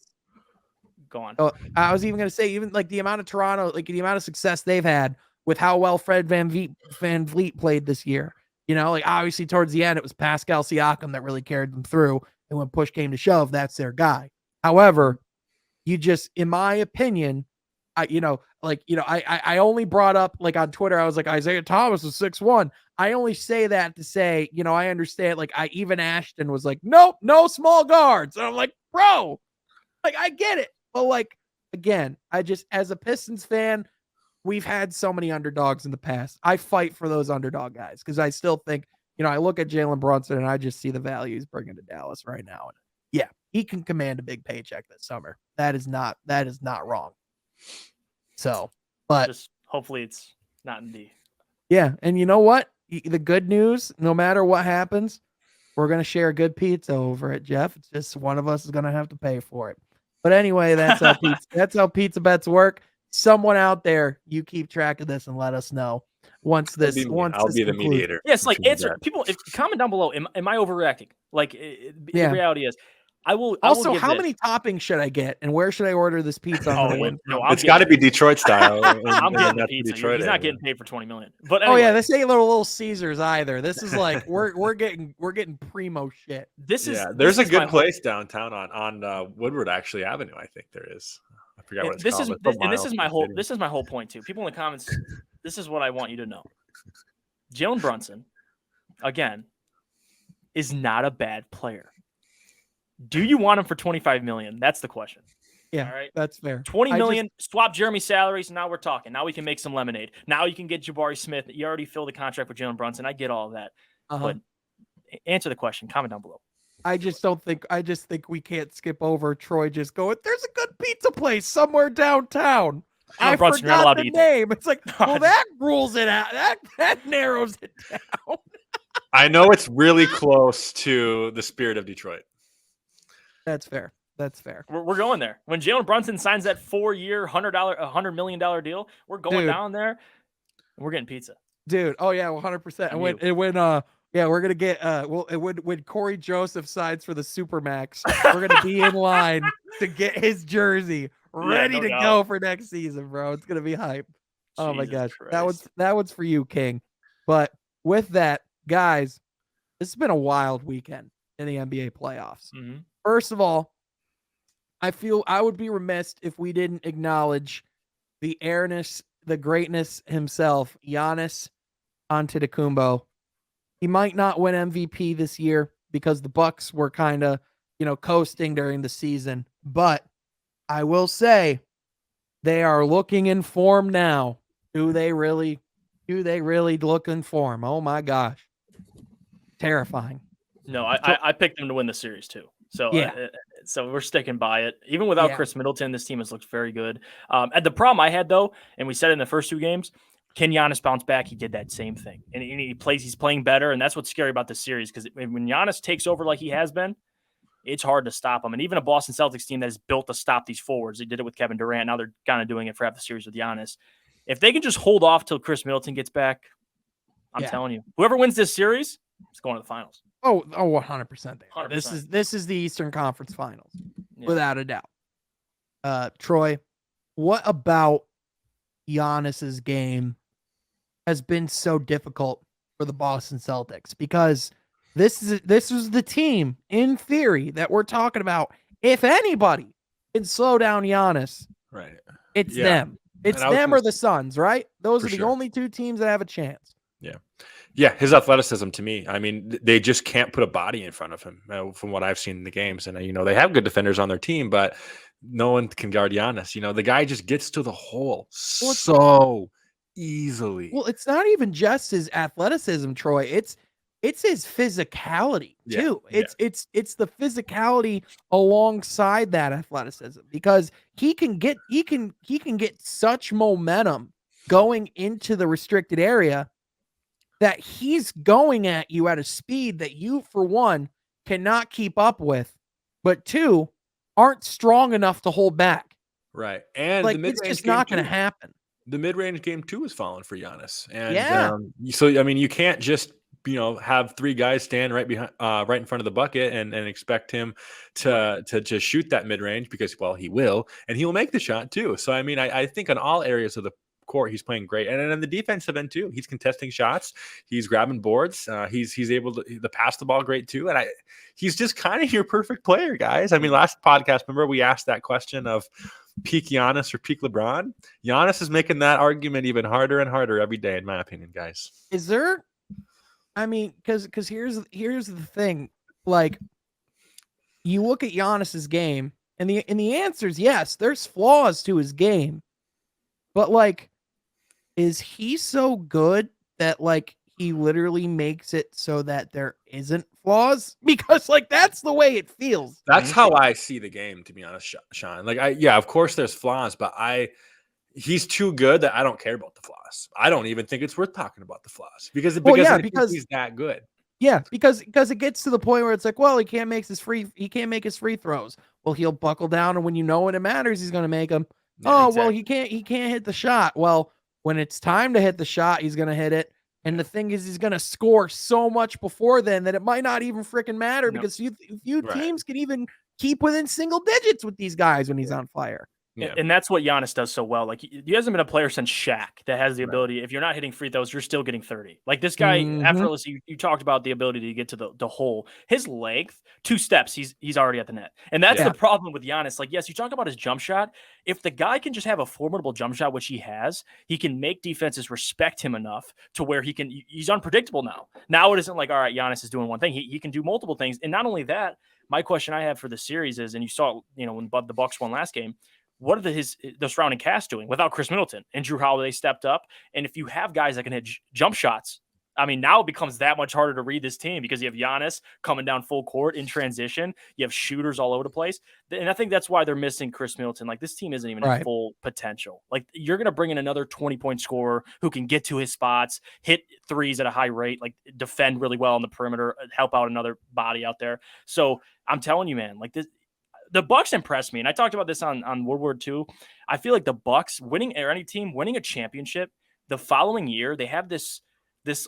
gone. Oh, I was even going to say, even like the amount of Toronto, like the amount of success they've had with how well Fred VanVleet played this year. You know, like obviously towards the end, it was Pascal Siakam that really carried them through. And when push came to shove, that's their guy. However, you just, in my opinion, I only brought up like on Twitter, I was like, Isaiah Thomas is 6'1". I only say that to say, you know, I understand. Like even Ashton was like, nope, no small guards. And I'm like, bro, like I get it. But like, again, I just, as a Pistons fan, we've had so many underdogs in the past. I fight for those underdog guys because I still think, you know, I look at Jalen Brunson and I just see the value he's bringing to Dallas right now. And yeah, he can command a big paycheck this summer. That is not wrong. So, but just hopefully it's not in D. Yeah, and you know what? The good news, no matter what happens, we're gonna share a good pizza over at Jeff. It's just one of us is gonna have to pay for it. But anyway, that's how pizza bets work. Someone out there, you keep track of this and let us know once I'll this be the concludes. mediator. Yes, like answer people. Comment down below. Am I overreacting? Like the reality is, I will. Also, how many toppings should I get, and where should I order this pizza? It's got to be Detroit style. I'm getting the pizza. He's not getting paid for $20 million. But anyway. Oh yeah, this ain't little Caesars either. This is like we're getting primo shit. There's a good place downtown on Woodward actually Avenue. I think there is. I forgot what it's called. This is my whole point too. People in the comments, this is what I want you to know. Jalen Brunson, again, is not a bad player. Do you want him for $25 million? That's the question. Yeah, all right, that's fair. $20 million, swap Jeremy's salaries. Now we're talking. Now we can make some lemonade. Now you can get Jabari Smith. You already filled the contract with Jalen Brunson. I get all of that. But answer the question. Comment down below. I just think we can't skip over Troy just going, there's a good pizza place somewhere downtown. I forgot the name. It's like, well, that rules it out. That narrows it down. I know it's really close to the spirit of Detroit. That's fair. That's fair. We're going there. When Jalen Brunson signs that 4-year, $100 million deal, we're going down there and we're getting pizza. Dude. Oh yeah, 100%. And we're gonna get when Corey Joseph signs for the Supermax, we're gonna be in line to get his jersey ready to go for next season, bro. It's gonna be hype. Oh my gosh. Christ. That one's for you, King. But with that, guys, this has been a wild weekend in the NBA playoffs. Mm-hmm. First of all, I feel I would be remiss if we didn't acknowledge the airness, the greatness himself, Giannis Antetokounmpo. He might not win MVP this year because the Bucks were kind of, coasting during the season, but I will say they are looking in form now. Do they really look in form? Oh my gosh. Terrifying. No, I picked them to win the series too. So so we're sticking by it. Even without Chris Middleton, this team has looked very good. And the problem I had though, and we said it in the first 2 games, can Giannis bounce back? He did that same thing, and he's playing better, and that's what's scary about this series because when Giannis takes over like he has been, it's hard to stop him. And even a Boston Celtics team that is built to stop these forwards, they did it with Kevin Durant. Now they're kind of doing it for half the series with Giannis. If they can just hold off till Chris Middleton gets back, I'm telling you, whoever wins this series is going to the finals. Oh, 100%. 100%. This is the Eastern Conference Finals, without a doubt. Troy, what about Giannis's game has been so difficult for the Boston Celtics? Because this is the team, in theory, that we're talking about. If anybody can slow down Giannis, right? It's them. It's them or the Suns, right? Those are the only 2 teams that have a chance. Yeah, his athleticism to me. I mean, they just can't put a body in front of him from what I've seen in the games. And, they have good defenders on their team, but no one can guard Giannis. The guy just gets to the hole so easily. Well, it's not even just his athleticism, Troy. It's his physicality too. It's the physicality alongside that athleticism, because he can get such momentum going into the restricted area that he's going at you at a speed that you, for one, cannot keep up with, but two, aren't strong enough to hold back. Right. And like, it's just not going to happen. The mid-range game too is falling for Giannis. And so, I mean, you can't just, have three guys stand right behind, right in front of the bucket and expect him to just shoot that mid-range, because, well, he will, and he will make the shot too. So, I mean, I think on all areas of the court, he's playing great. And on the defensive end too, he's contesting shots. He's grabbing boards. He's able to pass the ball great too. And he's just kind of your perfect player, guys. I mean, last podcast, remember we asked that question of peak Giannis or peak LeBron? Giannis is making that argument even harder and harder every day, in my opinion, guys. Is there? I mean, because here's the thing. Like, you look at Giannis's game, and the answer is yes. There's flaws to his game, but like, is he so good that like he literally makes it so that there isn't flaws? Because like that's the way it feels. That's how I see the game, to be honest, Sean. Like, of course there's flaws, but he's too good that I don't care about the flaws. I don't even think it's worth talking about the flaws because he's that good. Yeah, because it gets to the point where it's like, well, he can't make his free throws. Well, he'll buckle down, and when when it matters, he's going to make them. Yeah, well, he can't hit the shot. Well, when it's time to hit the shot, he's going to hit it. And the thing is, he's going to score so much before then that it might not even freaking matter, because few teams can even keep within single digits with these guys when he's on fire. Yeah. And that's what Giannis does so well. Like, he hasn't been a player since Shaq that has the ability. If you're not hitting free throws, you're still getting 30. Like, this guy, effortlessly, you talked about the ability to get to the hole. His length, 2 steps, he's already at the net. And that's the problem with Giannis. Like, yes, you talk about his jump shot. If the guy can just have a formidable jump shot, which he has, he can make defenses respect him enough to where he's unpredictable now. Now it isn't like, all right, Giannis is doing one thing. He can do multiple things. And not only that, my question I have for the series is, and you saw, when the Bucks won last game, what are the surrounding cast doing without Chris Middleton and Drew Holiday stepped up? And if you have guys that can hit jump shots, I mean, now it becomes that much harder to read this team, because you have Giannis coming down full court in transition. You have shooters all over the place. And I think that's why they're missing Chris Middleton. Like, this team isn't even at full potential. Like, you're going to bring in another 20-point scorer who can get to his spots, hit threes at a high rate, like defend really well on the perimeter, help out another body out there. So I'm telling you, man, like this, the Bucks impressed me, and I talked about this on World War II. I feel like the Bucks winning, or any team winning a championship, the following year they have this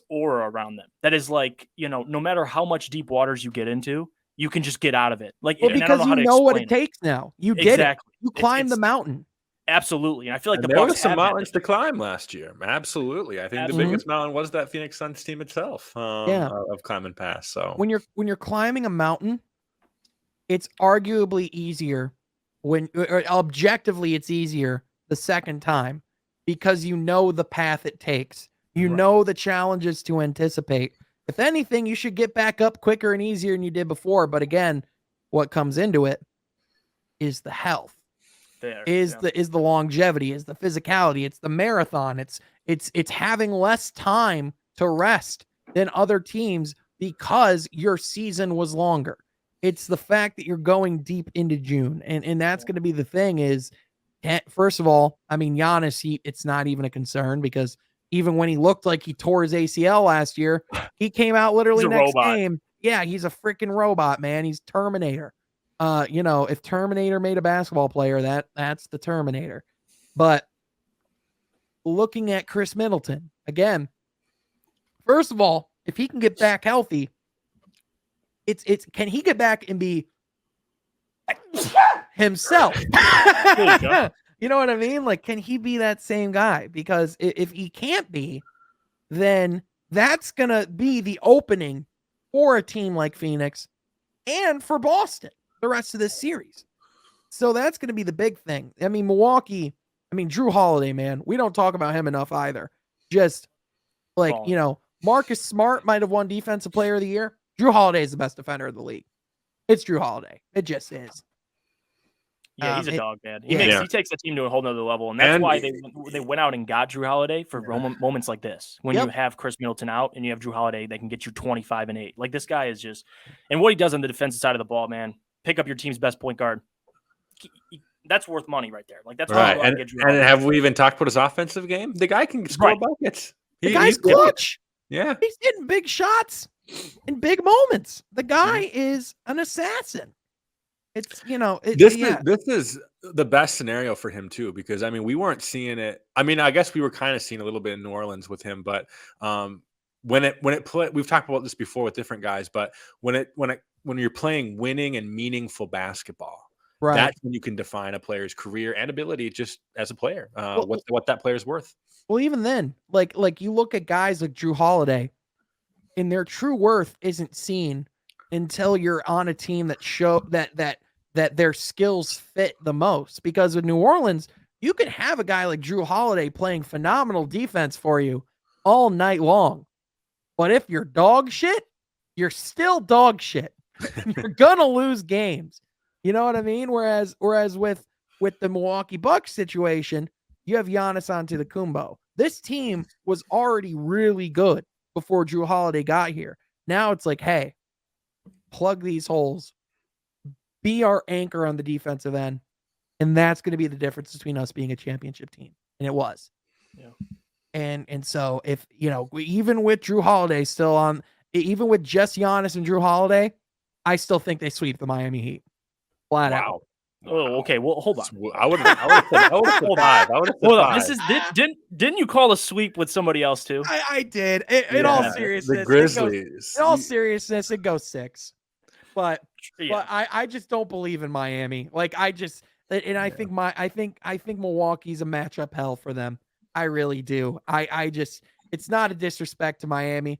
aura around them that is like, no matter how much deep waters you get into, you can just get out of it. Like, well, because you know what it takes now. You did it. You climbed the mountain. Absolutely, and I feel like there was some mountains to climb last year. Absolutely, I think the biggest mountain was that Phoenix Suns team itself. Of climbing past. So when you're climbing a mountain, it's arguably easier objectively it's easier the second time, because you know the path it takes. You know the challenges to anticipate. If anything, you should get back up quicker and easier than you did before. But again, what comes into it is the health. Is the longevity, is the physicality, it's the marathon. It's having less time to rest than other teams because your season was longer. It's the fact that you're going deep into June. And that's going to be the thing is, first of all, I mean, Giannis, it's not even a concern, because even when he looked like he tore his ACL last year, he came out literally next game. Yeah, he's a freaking robot, man. He's Terminator. If Terminator made a basketball player, that's the Terminator. But looking at Chris Middleton, again, first of all, if he can get back healthy, it's can he get back and be himself? You know what I mean? Like, can he be that same guy? Because if he can't be, then that's going to be the opening for a team like Phoenix and for Boston the rest of this series. So that's going to be the big thing. I mean, Milwaukee, Drew Holiday, man, we don't talk about him enough either. Just like, Marcus Smart might have won Defensive Player of the Year. Drew Holiday is the best defender of the league. It's Drew Holiday. It just is. Yeah, he's a dog, man. He yeah. he takes the team to a whole nother level, and that's why they went out and got Drew Holiday for moments like this. When you have Chris Middleton out and you have Drew Holiday, they can get you 25 and 8. Like this guy is just, and what he does on the defensive side of the ball, man. Pick up your team's best point guard. That's worth money right there. Like that's right. And have we even talked about his offensive game? The guy can score buckets. The guy's clutch. Yeah, he's hitting big shots in big moments. The guy is an assassin. It's this is the best scenario for him too, because I mean we weren't seeing it. I mean, I guess we were kind of seeing a little bit in New Orleans with him, but when it play, we've talked about this before with different guys, but when you're playing winning and meaningful basketball, that's when you can define a player's career and ability just as a player, what that player's worth. Well, even then, like you look at guys like Drew Holiday, and their true worth isn't seen until you're on a team that show that their skills fit the most. Because with New Orleans, you can have a guy like Drew Holiday playing phenomenal defense for you all night long. But if you're dog shit, you're still dog shit. You're gonna lose games. You know what I mean? Whereas with the Milwaukee Bucks situation, you have Giannis Antetokounmpo. This team was already really good before Drew Holiday got here. Now it's like, hey, plug these holes. Be our anchor on the defensive end. And that's going to be the difference between us being a championship team. And it was. Yeah. And so if, even with Drew Holiday still on, even with just Giannis and Drew Holiday, I still think they sweep the Miami Heat. Flat out. Oh, okay. Well, hold on. I would have said 5. Hold on. Didn't you call a sweep with somebody else too? I did. In all seriousness, the Grizzlies. In all seriousness, it goes 6. But I just don't believe in Miami. Like I think Milwaukee's a matchup hell for them. I really do. It's not a disrespect to Miami.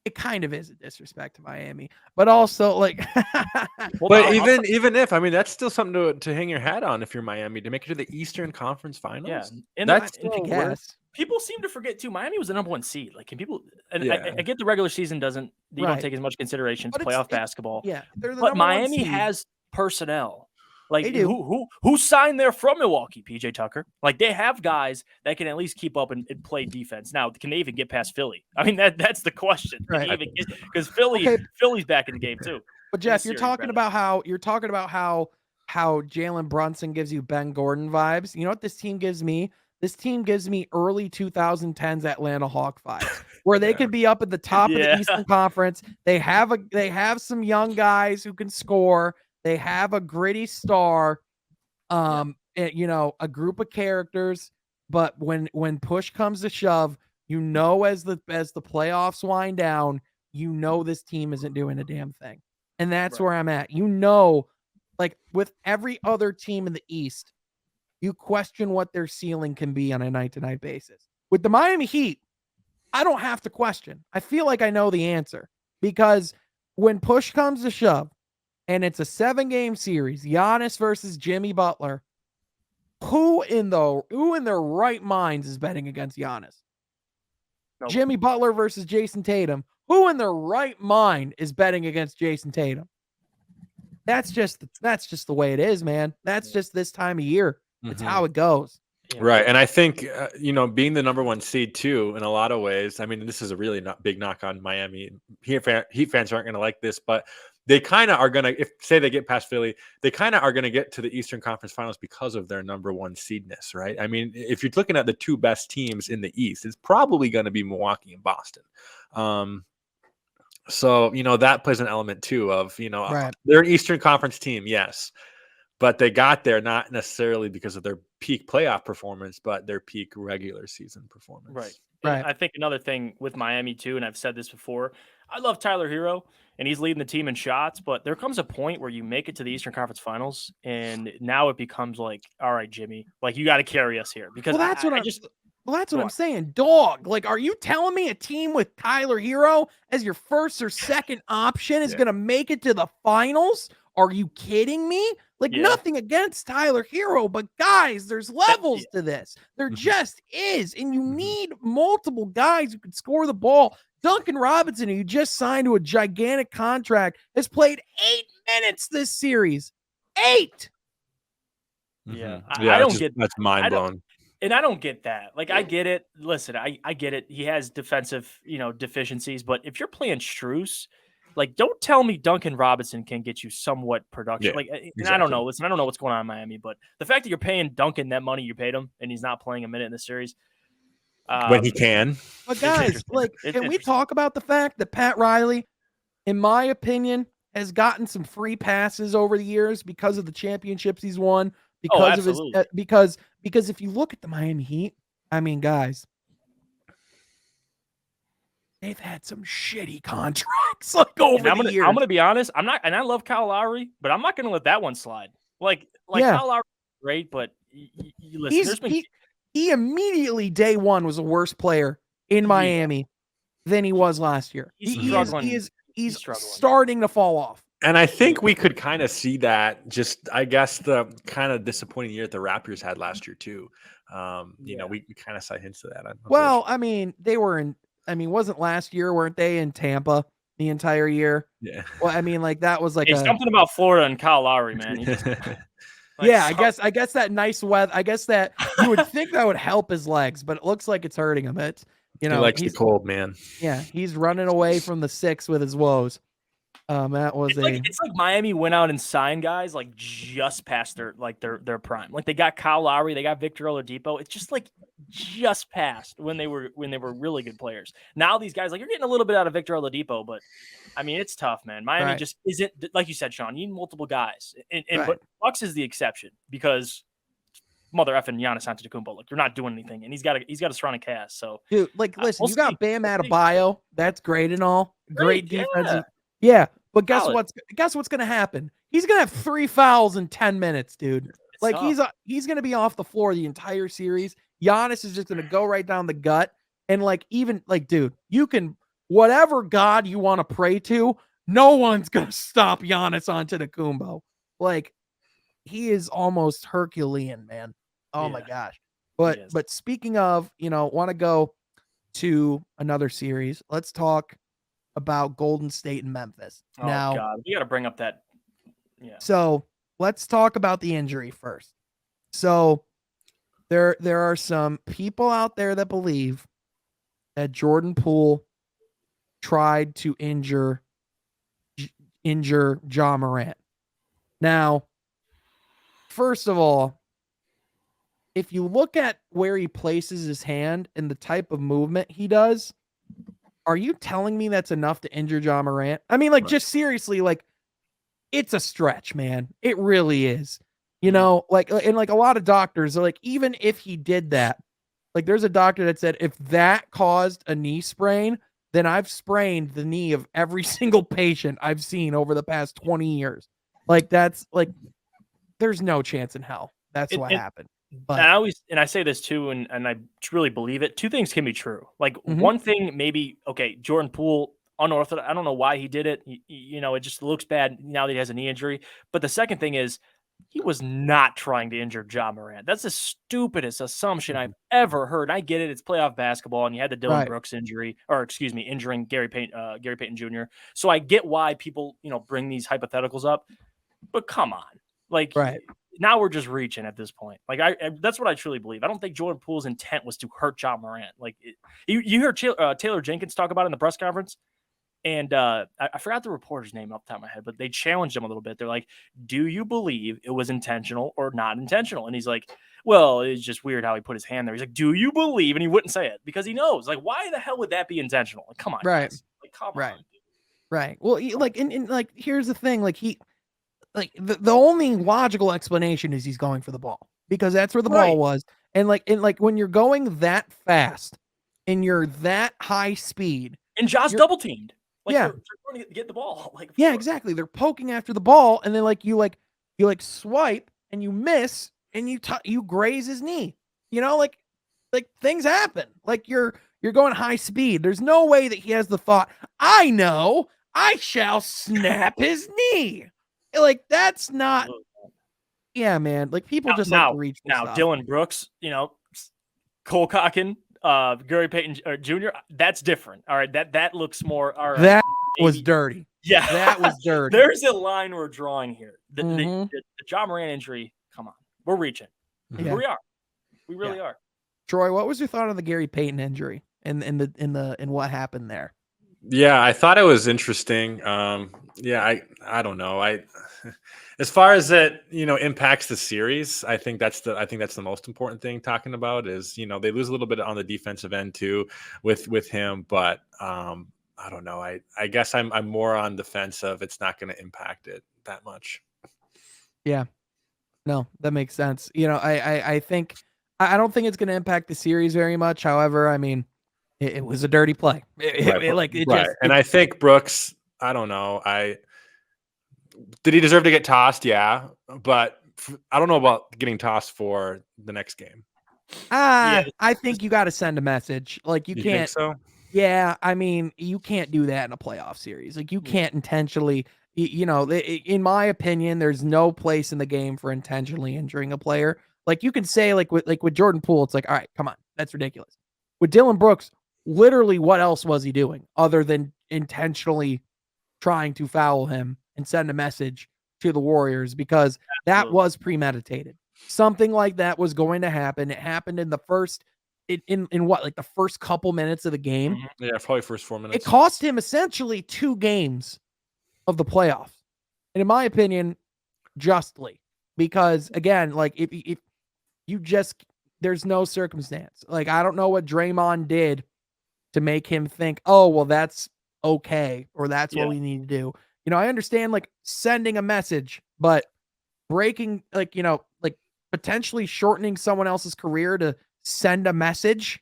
It kind of is a disrespect to Miami, but also like, but even if, I mean, that's still something to hang your hat on if you're Miami to make it to the Eastern Conference Finals. Yeah, and that's people seem to forget too. Miami was the number 1 seed. Like, can people? And I get the regular season doesn't you don't take as much consideration to playoff basketball. Yeah, but Miami has personnel. Like who signed there from Milwaukee? PJ Tucker. Like they have guys that can at least keep up and play defense. Now, can they even get past Philly? I mean, that's the question. Right. Because Philly's back in the game too. But Jeff, you're talking about how Jalen Brunson gives you Ben Gordon vibes. You know what this team gives me? This team gives me early 2010s Atlanta Hawk vibes, where they could be up at the top of the Eastern Conference. They have some young guys who can score. They have a gritty star, a group of characters. But when push comes to shove, as the playoffs wind down, this team isn't doing a damn thing, and that's where I'm at. Like with every other team in the East, you question what their ceiling can be on a night-to-night basis. With the Miami Heat, I don't have to question. I feel like I know the answer because when push comes to shove, and it's a 7-game series, Giannis versus Jimmy Butler. Who in their right minds is betting against Giannis? Nope. Jimmy Butler versus Jason Tatum. Who in their right mind is betting against Jason Tatum? That's just the way it is, man. That's just this time of year. It's how it goes. Yeah. Right. And I think, being the number 1 seed too, in a lot of ways, I mean, this is a really big knock on Miami. Heat fans aren't going to like this, but they kind of are going to, if say they get past Philly, they kind of are going to get to the Eastern Conference Finals because of their number 1 seedness, right? I mean, if you're looking at the 2 best teams in the East, it's probably going to be Milwaukee and Boston. So, that plays an element too of, they're an Eastern Conference team, yes, but they got there not necessarily because of their peak playoff performance, but their peak regular season performance. Right. I think another thing with Miami too, and I've said this before, I love Tyler Hero and he's leading the team in shots, but there comes a point where you make it to the Eastern Conference Finals and now it becomes like, all right, Jimmy, like you got to carry us here because that's what I'm saying. Dog, like, are you telling me a team with Tyler Hero as your first or second option is going to make it to the finals? Are you kidding me? Like nothing against Tyler Hero, but guys, there's levels to this. There just is. And you need multiple guys who can score the ball. Duncan Robinson, who just signed to a gigantic contract, has played 8 minutes this series. 8. Yeah, Yeah, I don't get that's mind blowing. and I don't get that. Like, I get it. Listen, I get it. He has defensive, deficiencies, but if you're playing Strus, like, don't tell me Duncan Robinson can get you somewhat production. Yeah, Like, and I don't exactly. know. Listen, I don't know what's going on in Miami, but the fact that you're paying Duncan that money you paid him and he's not playing a minute in the series, When he can. But it's guys, interesting. like, It's can we interesting. talk about the fact that Pat Riley, in my opinion, has gotten some free passes over the years because of the championships he's won, because of his absolutely. because if you look at the Miami Heat, I mean, guys, they've had some shitty contracts like over And the years. I'm gonna be honest. I'm not, and I love Kyle Lowry, but I'm not gonna let that one slide. Like Yeah. Kyle Lowry, great, but listen, there's been He immediately day one was a worse player in Miami than he was last year. He's struggling. He's struggling. starting to fall off. And I think we could kind of see that, just, I guess, the kind of disappointing year that the Raptors had last year too. You know, we kind of saw hints of that. Well, I mean, wasn't last year, weren't they in Tampa the entire year? Yeah. Well, I mean, like, that was like something about Florida and Kyle Lowry, man. He just, yeah, I guess that nice weather. I guess that you would think that would help his legs, but it looks like it's hurting him. It's, he likes the cold, man. Yeah, he's running away from the 6 with his woes. That was it's like Miami went out and signed guys like just past their prime. Like, they got Kyle Lowry, they got Victor Oladipo. It's just like just past when they were really good players. Now these guys, like, you're getting a little bit out of Victor Oladipo, but I mean, it's tough, man. Miami just isn't, like you said, Sean. You need multiple guys, but Bucks is the exception because mother effing Giannis Antetokounmpo. Like, you're not doing anything, and he's got a surrounding cast. So, dude, like, listen, we'll you got Bam Adebayo. That's great and all. Great defense. Yeah. But guess what's going to happen? He's going to have 3 fouls in 10 minutes, dude. It's like, tough. he's going to be off the floor the entire series. Giannis is just going to go right down the gut. And, like, even, like, dude, you can, whatever God you want to pray to, no one's going to stop Giannis Antetokounmpo. Like, he is almost Herculean, man. Oh my gosh. But speaking of, want to go to another series, let's talk about Golden State and Memphis. Oh, now, God, we got to bring up that. Yeah. So let's talk about the injury first. So there are some people out there that believe that Jordan Poole tried to injure Ja Morant. Now, first of all, if you look at where he places his hand and the type of movement he does, are you telling me that's enough to injure Ja Morant? I mean, like, just seriously, like, it's a stretch, man. It really is. Like, and like a lot of doctors are like, even if he did that, like, there's a doctor that said, if that caused a knee sprain, then I've sprained the knee of every single patient I've seen over the past 20 years. Like, that's like, there's no chance in hell that's what happened. But I say this too, and I really believe it. 2 things can be true. Like, one thing, maybe, okay, Jordan Poole, unorthodox. I don't know why he did it. It just looks bad now that he has a knee injury. But the second thing is, he was not trying to injure Ja Morant. That's the stupidest assumption I've ever heard. I get it. It's playoff basketball, and you had the Dylan Brooks injury, or excuse me, injuring Gary Payton Jr. So I get why people, bring these hypotheticals up. But come on. Like, now we're just reaching at this point. Like, that's what I truly believe. I don't think Jordan Poole's intent was to hurt Ja Morant. Like, you heard Taylor Jenkins talk about it in the press conference, and I forgot the reporter's name off the top of my head, but they challenged him a little bit. They're like, do you believe it was intentional or not intentional? And he's like, well, it's just weird how he put his hand there. He's like, do you believe? And he wouldn't say it because he knows. Like, why the hell would that be intentional? Like, come on. Guys. Like, come on. Right. Well, like, and like, here's the thing. Like, the only logical explanation is he's going for the ball because that's where the ball was. And like when you're going that fast and you're that high speed and Josh double teamed, like, they're going to get the ball. Like, exactly. They're poking after the ball. And then you swipe and you miss and you graze his knee, like things happen. Like, you're going high speed. There's no way that he has the thought, I know I shall snap his knee. Like, that's not, man. Like, people just like to reach now. Dylan Brooks, Cole Cockin, Gary Payton Jr. That's different. All right, that looks more. All right, that was dirty. Yeah, that was dirty. There's a line we're drawing here. The Ja Morant injury. Come on, We're reaching. Yeah. We are. We really are. Troy, what was your thought on the Gary Payton injury and what happened there? Yeah, I thought it was interesting. I don't know. As far as it, impacts the series, I think that's the most important thing talking about is, they lose a little bit on the defensive end too with him, but I don't know. I guess I'm more on the fence of it's not going to impact it that much. Yeah. No, that makes sense. I think I don't think it's going to impact the series very much. However, I mean, it was a dirty play. And I think Brooks, I don't know. Did he deserve to get tossed? Yeah, but I don't know about getting tossed for the next game. I think you got to send a message. Like you can't. Think so? Yeah, I mean, you can't do that in a playoff series. Like you can't intentionally. In my opinion, there's no place in the game for intentionally injuring a player. Like you can say, like with Jordan Poole, it's like, all right, come on, that's ridiculous. With Dylan Brooks, literally, what else was he doing other than intentionally trying to foul him and send a message to the Warriors? Because that was premeditated. Something like that was going to happen. It happened in the first, in what, like the first couple minutes of the game. Yeah, probably first 4 minutes. It cost him essentially 2 games of the playoffs, and in my opinion, justly, because again, like if you just, there's no circumstance. Like I don't know what Draymond did to make him think, oh well, that's okay, or that's what we need to do. I understand like sending a message, but breaking, like potentially shortening someone else's career to send a message,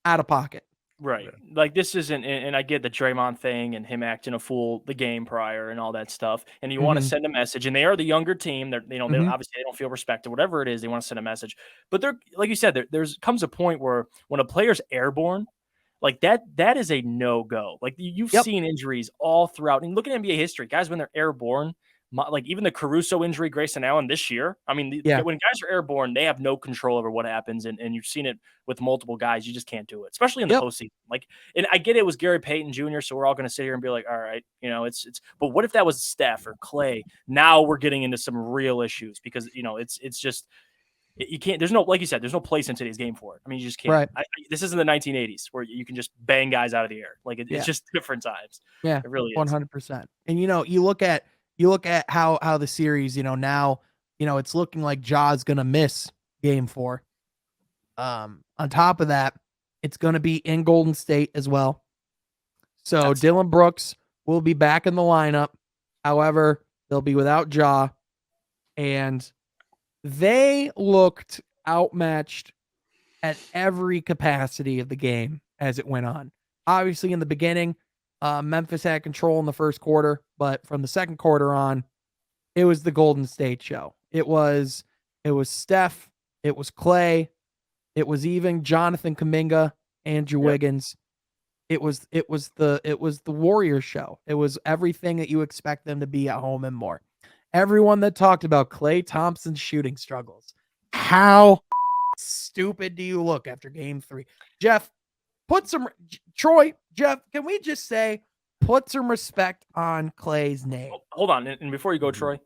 out of pocket. Right. Like this isn't, and I get the Draymond thing and him acting a fool the game prior and all that stuff. And you want to send a message, and they are the younger team. They're, they obviously they don't feel respected, whatever it is. They want to send a message, but they're, like you said, there's comes a point where when a player's airborne, like that is a no go. Like you've seen injuries all throughout, and look at NBA history, guys when they're airborne. Like even the Caruso injury, Grayson Allen this year. I mean, when guys are airborne, they have no control over what happens, and you've seen it with multiple guys. You just can't do it, especially in the postseason. Like, and I get it was Gary Payton Jr., so we're all going to sit here and be like, all right, it's. But what if that was Steph or Clay? Now we're getting into some real issues because it's just. You can't. There's no, like you said, there's no place in today's game for it. I mean, you just can't. Right. This isn't the 1980s where you can just bang guys out of the air. Like it's just different times. Yeah, it really is 100%. And you look at how the series, now, it's looking like Ja's gonna miss game 4. On top of that, it's gonna be in Golden State as well. So Dylan Brooks will be back in the lineup. However, they'll be without Ja, and they looked outmatched at every capacity of the game as it went on. Obviously, in the beginning, Memphis had control in the first quarter, but from the second quarter on, it was the Golden State show. It was Steph, it was Clay, it was even Jonathan Kuminga, Andrew Wiggins. It was the Warriors show. It was everything that you expect them to be at home and more. Everyone that talked about Klay Thompson's shooting struggles. How stupid do you look after game 3? Jeff, Troy, Jeff, can we just say, put some respect on Klay's name? Hold on. And before you go, Troy,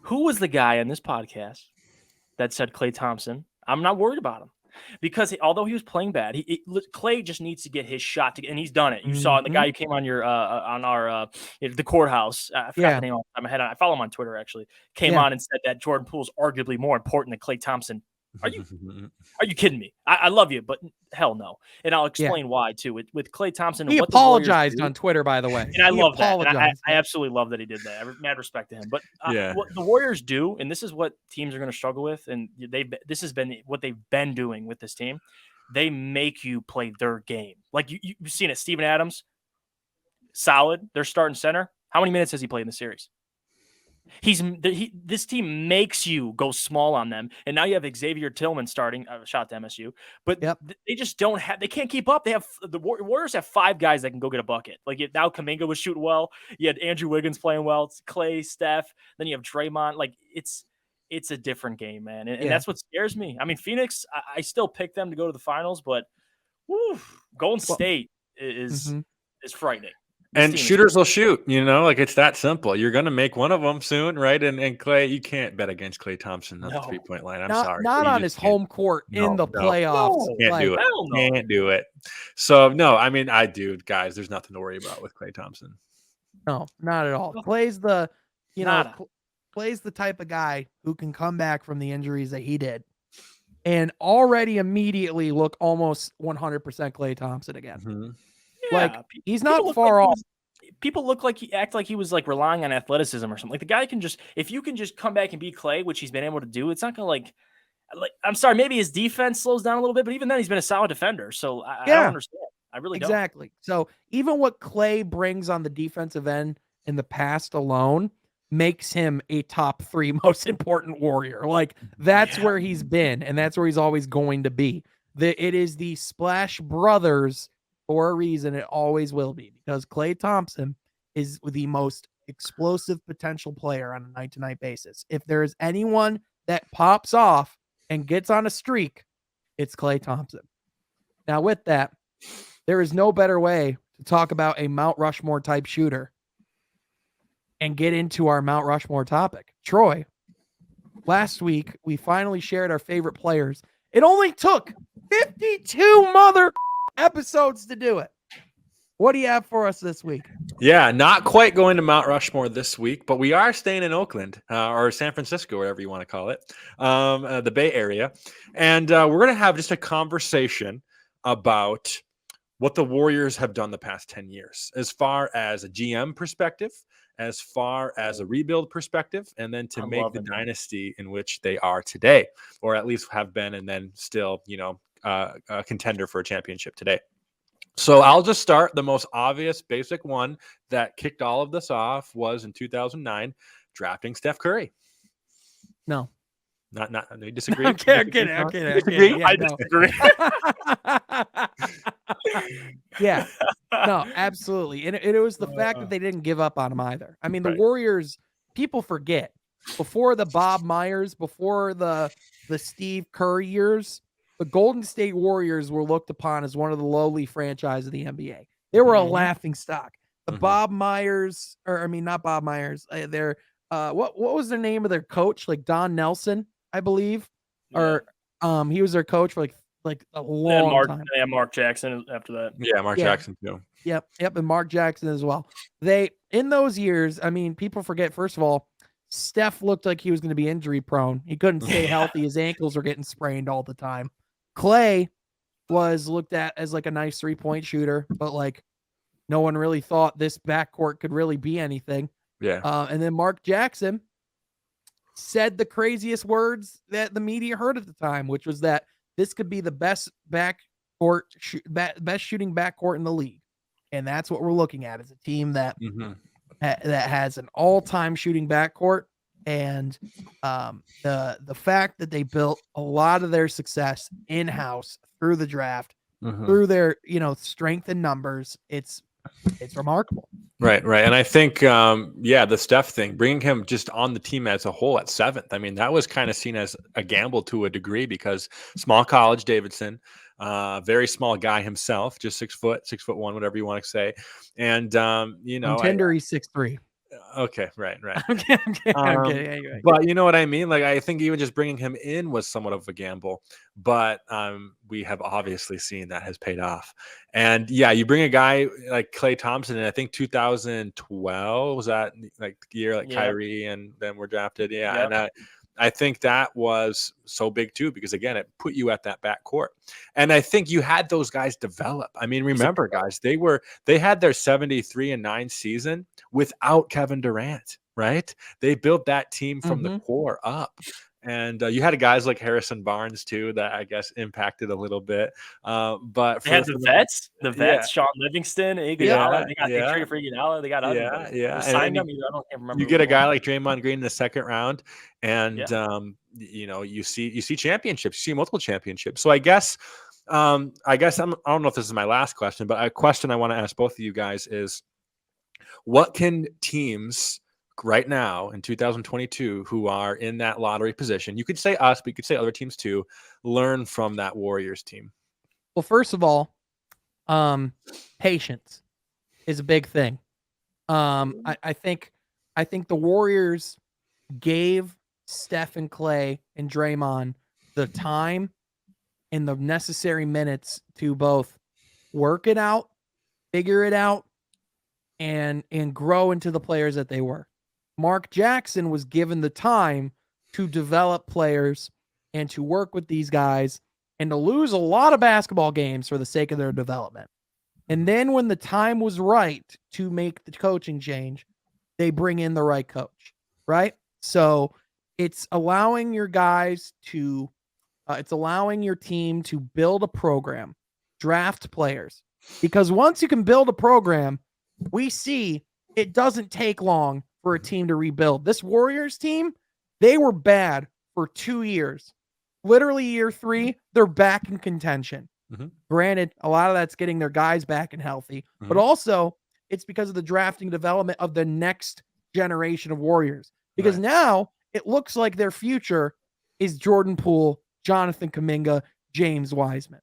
who was the guy on this podcast that said Klay Thompson, I'm not worried about him? Because although he was playing bad, Clay just needs to get his shot, and he's done it. You saw it. The guy who came on the courthouse. I forgot the name off the top of my head. I follow him on Twitter actually. Came on and said that Jordan Poole's arguably more important than Klay Thompson. Are you kidding me? I love you, but hell no. And I'll explain why too. With Klay Thompson, he apologized on Twitter, by the way, and I love that. And I absolutely love that he did that. I have mad respect to him. But what the Warriors do, and this is what teams are going to struggle with, and this has been what they've been doing with this team. They make you play their game. Like you've seen it. Steven Adams, solid. They're starting center. How many minutes has he played in the series? This team makes you go small on them, and now you have Xavier Tillman starting. Shot to MSU, but they just don't have. They can't keep up. They have the Warriors have 5 guys that can go get a bucket. Like now, Kuminga was shooting well. You had Andrew Wiggins playing well. It's Clay, Steph. Then you have Draymond. Like it's a different game, man, and that's what scares me. I mean, Phoenix. I still pick them to go to the finals, but Golden State is frightening. And shooters will shoot, like it's that simple. You're going to make one of them soon, right? And Clay, you can't bet against Clay Thompson on the 3-point line. I'm sorry. Not on his home court in the playoffs. Can't do it. Can't do it. So, no, I mean, guys, there's nothing to worry about with Clay Thompson. No, not at all. Clay's the, Clay's the type of guy who can come back from the injuries that he did and already immediately look almost 100% Clay Thompson again. Mm-hmm. Yeah, he's not far off. People act like he was like relying on athleticism or something. Like the guy can if you can just come back and be Clay, which he's been able to do, it's not gonna like I'm sorry, maybe his defense slows down a little bit, but even then he's been a solid defender. So I don't understand. I really don't. Exactly. So even what Clay brings on the defensive end in the past alone makes him a top 3 most important Warrior. Like that's where he's been, and that's where he's always going to be. It is the Splash Brothers for a reason. It always will be, because Clay Thompson is the most explosive potential player on a night-to-night basis. If there is anyone that pops off and gets on a streak, it's Clay Thompson. Now, with that, there is no better way to talk about a Mount Rushmore type shooter and get into our Mount Rushmore topic. Troy, last week, we finally shared our favorite players. It only took 52 episodes to do it. What do you have for us this week? Yeah, not quite going to Mount Rushmore this week, but we are staying in Oakland or San Francisco, whatever you want to call it, the Bay Area. And we're going to have just a conversation about what the Warriors have done the past 10 years, as far as a GM perspective, as far as a rebuild perspective, and then to make the dynasty in which they are today, or at least have been, and then still, a contender for a championship today. So I'll just start. The most obvious, basic one that kicked all of this off was in 2009, drafting Steph Curry. No. No, you disagree? I'm kidding. Yeah, I disagree. Yeah. No, absolutely. And it was the fact that they didn't give up on him either. I mean, the Warriors, people forget, before the Bob Myers, before the Steve Kerr years, the Golden State Warriors were looked upon as one of the lowly franchises of the NBA. They were a laughing stock. The Bob Myers, not Bob Myers. What was their name of their coach? Like Don Nelson, I believe, or he was their coach for like a long time. Yeah, Mark Jackson after that. Yeah, Mark Jackson too. Yep, and Mark Jackson as well. In those years, I mean, people forget. First of all, Steph looked like he was going to be injury prone. He couldn't stay healthy. His ankles were getting sprained all the time. Clay was looked at as like a nice 3-point shooter, but like no one really thought this backcourt could really be anything. Yeah. And then Mark Jackson said the craziest words that the media heard at the time, which was that this could be the best best shooting backcourt in the league. And that's what we're looking at, is a team that that has an all-time shooting backcourt. And the fact that they built a lot of their success in-house through the draft, through their strength in numbers, it's remarkable. Right. And I think the Steph thing, bringing him just on the team as a whole at 7th, I mean, that was kind of seen as a gamble to a degree, because small college Davidson, very small guy himself, just 6'1", whatever you want to say, and Contender, he's 6'3". Okay, right. I'm kidding. But you know what I mean? Like, I think even just bringing him in was somewhat of a gamble, but we have obviously seen that has paid off. And yeah, you bring a guy like Klay Thompson, and I think 2012 was that like the year like Kyrie and then we're drafted. Yeah. And I think that was so big too, because again, it put you at that backcourt. And I think you had those guys develop. I mean, remember, guys, they had their 73-9 season without Kevin Durant, right? They built that team from the core up. And you had guys like Harrison Barnes too, that I guess impacted a little bit. But they had the vets, Sean Livingston, Iguodala. They traded for Iguodala. They got other guys. Yeah. Signed them. I don't remember. You get a guy like Draymond Green in the 2nd round, and you see championships. You see multiple championships. So I guess I don't know if this is my last question, but a question I want to ask both of you guys is, what can teams right now in 2022 who are in that lottery position, you could say us, but you could say other teams too, learn from that Warriors team? Well, first of all, patience is a big thing. I think the Warriors gave Steph and Clay and Draymond the time and the necessary minutes to both work it out, figure it out, and grow into the players that they were. Mark Jackson was given the time to develop players and to work with these guys and to lose a lot of basketball games for the sake of their development. And then when the time was right to make the coaching change, they bring in the right coach, right? So it's allowing your guys to, it's allowing your team to build a program, draft players. Because once you can build a program, we see it doesn't take long for a team to rebuild. This Warriors team, they were bad for 2 years. Literally year 3, they're back in contention. Granted, a lot of that's getting their guys back and healthy, but also it's because of the drafting development of the next generation of Warriors. Because now it looks like their future is Jordan Poole, Jonathan Kuminga, James Wiseman.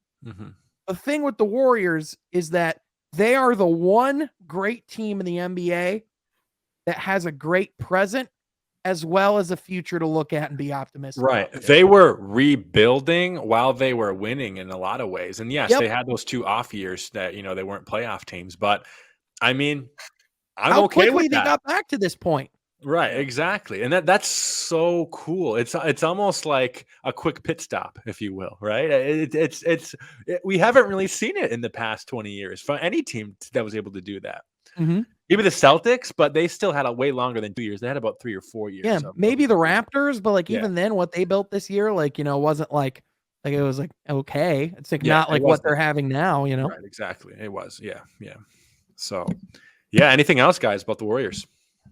The thing with the Warriors is that they are the one great team in the NBA that has a great present as well as a future to look at and be optimistic. Right. They were rebuilding while they were winning in a lot of ways. And yes, they had those 2 off years that, you know, they weren't playoff teams, but I mean, I'm How okay quickly with they that. got back to this point. Right, exactly. And that's so cool. It's almost like a quick pit stop, if you will, right? We haven't really seen it in the past 20 years for any team that was able to do that. Maybe the Celtics, but they still had a way longer than 2 years. They had about 3 or 4 years. Yeah, maybe the Raptors, but like even then, what they built this year, like, you know, wasn't like it was like okay. It's like not like what they're having now, you know. Right, exactly. It was, yeah. So, yeah. Anything else, guys, about the Warriors?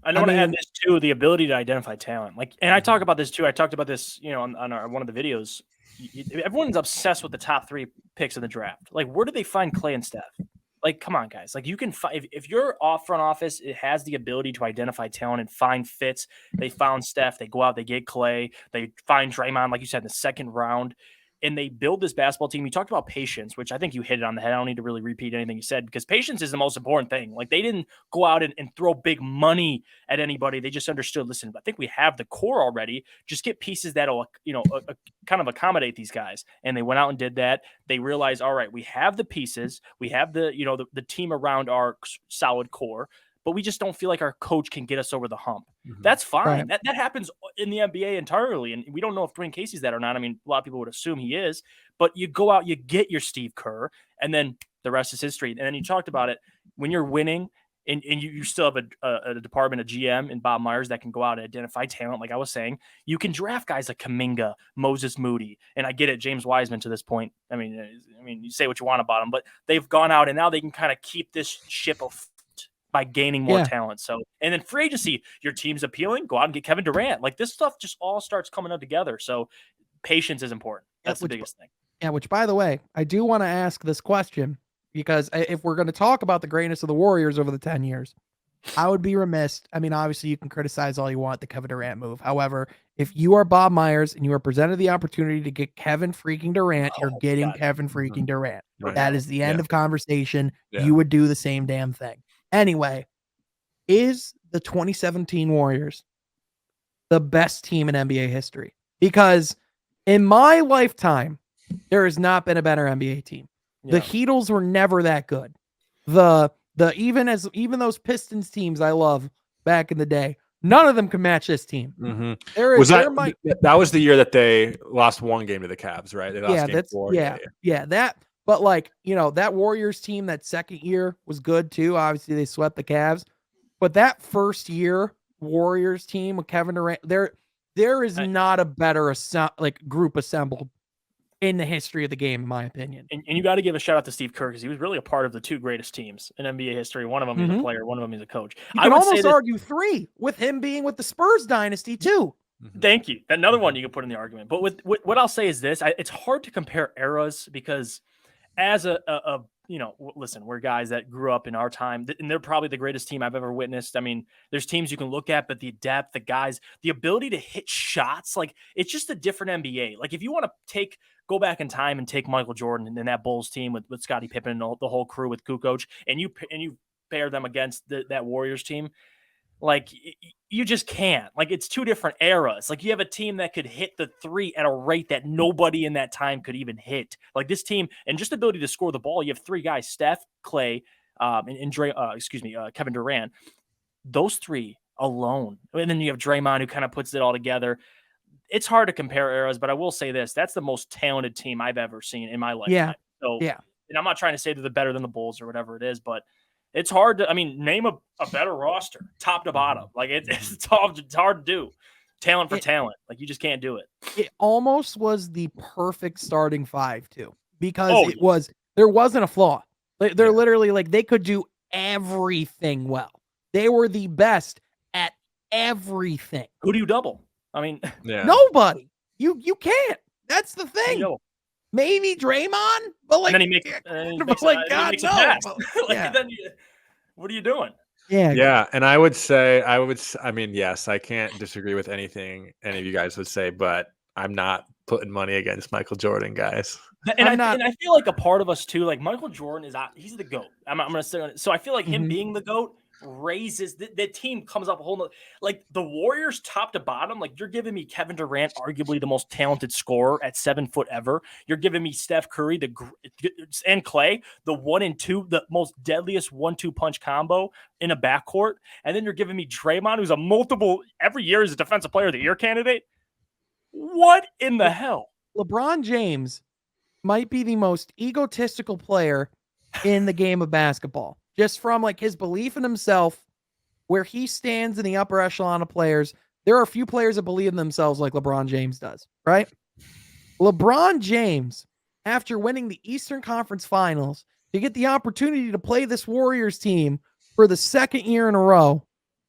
I want to add this too: the ability to identify talent. Like, and I talk about this too. I talked about this, you know, on one of the videos. Everyone's obsessed with the top 3 picks in the draft. Like, where do they find Clay and Steph? Like, come on, guys. Like, you can find if your front office, it has the ability to identify talent and find fits. They found Steph. They go out. They get Clay. They find Draymond, like you said, in the second round. And they build this basketball team. You talked about patience, which I think you hit it on the head. I don't need to really repeat anything you said because patience is the most important thing. Like, they didn't go out and throw big money at anybody. They just understood, listen, I think we have the core already. Just get pieces that'll, you know, kind of accommodate these guys. And they went out and did that. They realized, all right, we have the pieces. We have the, you know, the team around our solid core. But we just don't feel like our coach can get us over the hump. That's fine. That happens in the NBA entirely. And we don't know if Dwayne Casey's that or not. I mean, a lot of people would assume he is. But you go out, you get your Steve Kerr, and then the rest is history. And then you talked about it. When you're winning and you still have a department, a GM and Bob Myers that can go out and identify talent, like I was saying, you can draft guys like Kuminga, Moses Moody. And I get it, James Wiseman to this point. I mean, you say what you want about him, but they've gone out and now they can kind of keep this ship afloat by gaining more talent. So, and then free agency, your team's appealing, go out and get Kevin Durant. Like, this stuff just all starts coming up together. So patience is important. That's the biggest thing. Yeah, which, by the way, I do want to ask this question because if we're going to talk about the greatness of the Warriors over the 10 years, I would be remiss. I mean, obviously you can criticize all you want the Kevin Durant move. However, if you are Bob Myers and you are presented the opportunity to get Kevin freaking Durant, you're getting Kevin freaking Durant. That is the end of conversation. You would do the same damn thing. Anyway, is the 2017 Warriors the best team in NBA history? Because in my lifetime, there has not been a better NBA team. The Heatles were never that good. Even those Pistons teams I love back in the day, none of them can match this team. That was the year that they lost 1 game to the Cavs, right? They lost game 4. That. But like, you know, that Warriors team that second year was good too. Obviously, they swept the Cavs. But that first year Warriors team with Kevin Durant, there is not a better group assembled in the history of the game, in my opinion. And you got to give a shout out to Steve Kerr because he was really a part of the 2 greatest teams in NBA history. One of them is a player, one of them is a coach. You can almost argue 3 with him being with the Spurs dynasty too. Thank you. Another one you can put in the argument. But with what I'll say is this: it's hard to compare eras because as listen, we're guys that grew up in our time, and they're probably the greatest team I've ever witnessed. I mean, there's teams you can look at, but the depth, the guys, the ability to hit shots, like, it's just a different NBA. Like, if you want to go back in time and take Michael Jordan and that Bulls team with Scottie Pippen and the whole crew with Kukoc, and you compare them against that Warriors team. Like you just can't. Like it's two different eras. Like you have a team that could hit the three at a rate that nobody in that time could even hit. Like this team and just ability to score the ball. You have three guys: Steph, Clay, and Kevin Durant. Those three alone, and then you have Draymond who kind of puts it all together. It's hard to compare eras, but I will say this: that's the most talented team I've ever seen in my lifetime. Yeah. So, Yeah. and I'm not trying to say that they're better than the Bulls or whatever it is, but it's hard to, I mean, name a better roster, top to bottom. Like it's hard to do. Talent for talent. Like you just can't do it. It almost was the perfect starting five too, because there wasn't a flaw. They're literally like, they could do everything well. They were the best at everything. Who do you double? I mean, nobody. You can't. That's the thing. Maybe Draymond, but like, and then he makes God, a pass. Yeah. Then what are you doing? Yeah. And I would say, I mean, yes, I can't disagree with anything any of you guys would say, but I'm not putting money against Michael Jordan, guys. And I feel like a part of us too, like Michael Jordan he's the GOAT. I'm going to say so. I feel like him being the GOAT raises the team, comes up a whole nother, like the Warriors top to bottom. Like you're giving me Kevin Durant, arguably the most talented scorer at 7 foot ever. You're giving me Steph Curry, and Clay, the 1 and 2, the most deadliest 1-2 punch combo in a backcourt. And then you're giving me Draymond, who's a multiple every year is a defensive player of the year candidate. What in the hell? LeBron James might be the most egotistical player in the game of basketball. Just from like his belief in himself, where he stands in the upper echelon of players. There are a few players that believe in themselves like LeBron James does, right? LeBron James, after winning the Eastern Conference Finals, to get the opportunity to play this Warriors team for the second year in a row.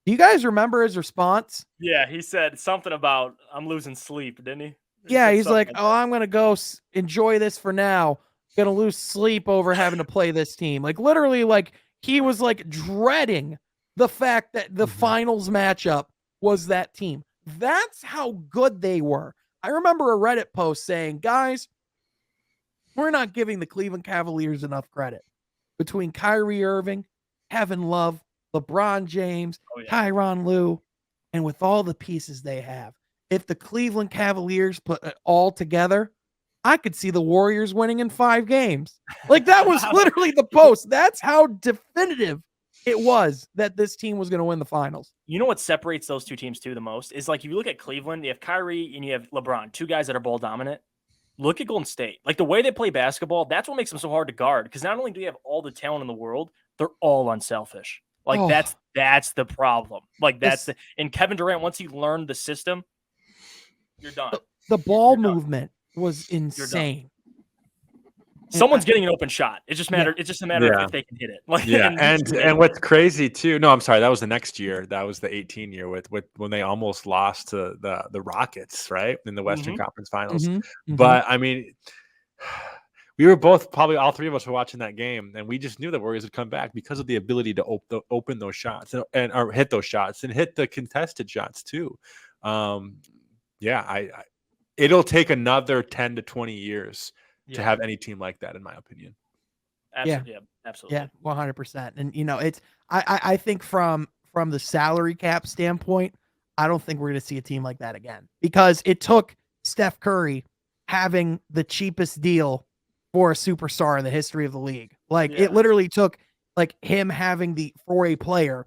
Do you guys remember his response? Yeah, he said something about, I'm losing sleep, didn't he? Yeah, he's like, I'm going to go enjoy this for now. Going to lose sleep over having to play this team. Like literally, like he was like dreading the fact that the finals matchup was that team. That's how good they were. I remember a Reddit post saying, guys, we're not giving the Cleveland Cavaliers enough credit. Between Kyrie Irving, Kevin Love, LeBron James, Tyronn Lue, and with all the pieces they have, if the Cleveland Cavaliers put it all together, I could see the Warriors winning in 5 games. Like that was literally the post. That's how definitive it was that this team was going to win the finals. You know what separates those two teams too the most is like if you look at Cleveland, you have Kyrie and you have LeBron, two guys that are ball dominant. Look at Golden State. Like the way they play basketball, that's what makes them so hard to guard. Because not only do you have all the talent in the world, they're all unselfish. Like that's the problem. Like and Kevin Durant, once he learned the system, you're done. The ball movement was insane. Someone's getting an open shot. It's just it's just a matter of if they can hit it. Like, and what's crazy too. No, I'm sorry. That was the next year. That was the 18 year with when they almost lost to the Rockets, right, in the Western Conference Finals. But I mean, we were both, probably all three of us were watching that game, and we just knew the Warriors would come back because of the ability to open those shots and or hit those shots and hit the contested shots too. It'll take another 10 to 20 years to have any team like that, in my opinion. Absolutely. Absolutely. Yeah, 100%. And you know, it's I think from the salary cap standpoint, I don't think we're going to see a team like that again, because it took Steph Curry having the cheapest deal for a superstar in the history of the league. Like it literally took like him having for a player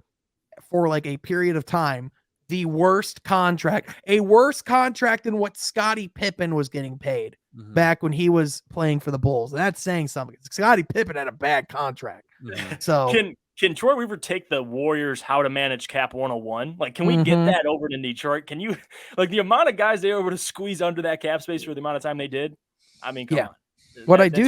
for like a period of time, the worst contract, a worse contract than what Scottie Pippen was getting paid back when he was playing for the Bulls. And that's saying something. Scottie Pippen had a bad contract. So can Troy Weaver take the Warriors how to manage cap 101? Like, can we get that over to Detroit? Can you, like, the amount of guys they were able to squeeze under that cap space for the amount of time they did? I mean, come on. What I do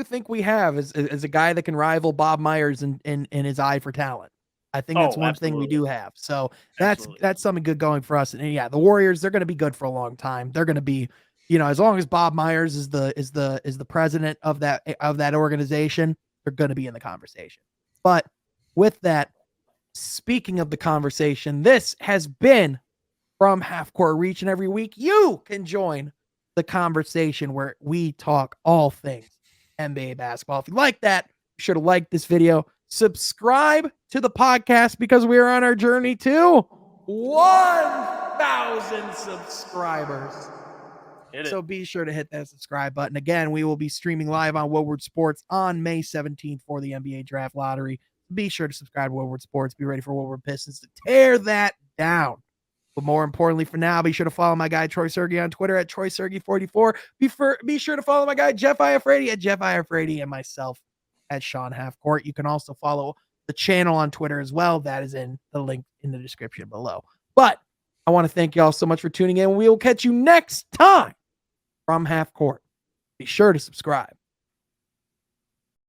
think we have is a guy that can rival Bob Myers in his eye for talent. I think that's one thing we do have. So that's something good going for us. And yeah, the Warriors, they're going to be good for a long time. They're going to be, you know, as long as Bob Myers is the president of that organization, they're going to be in the conversation. But with that, speaking of the conversation, this has been From Half Court Reach, and every week you can join the conversation where we talk all things NBA basketball. If you like that, be sure to like this video, subscribe to the podcast because we are on our journey to 1,000 subscribers. So be sure to hit that subscribe button. Again, we will be streaming live on Woodward Sports on May 17th for the NBA Draft Lottery. Be sure to subscribe to Woodward Sports. Be ready for Woodward Pistons to tear that down. But more importantly for now, be sure to follow my guy Troy Sergey on Twitter at TroySergey44. Be sure to follow my guy Jeff Iafrady at Jeff Iafrady and myself at Sean Halfcourt. You can also follow the channel on Twitter as well. That is in the link in the description below. But I want to thank you all so much for tuning in. We will catch you next time from Half Court. Be sure to subscribe.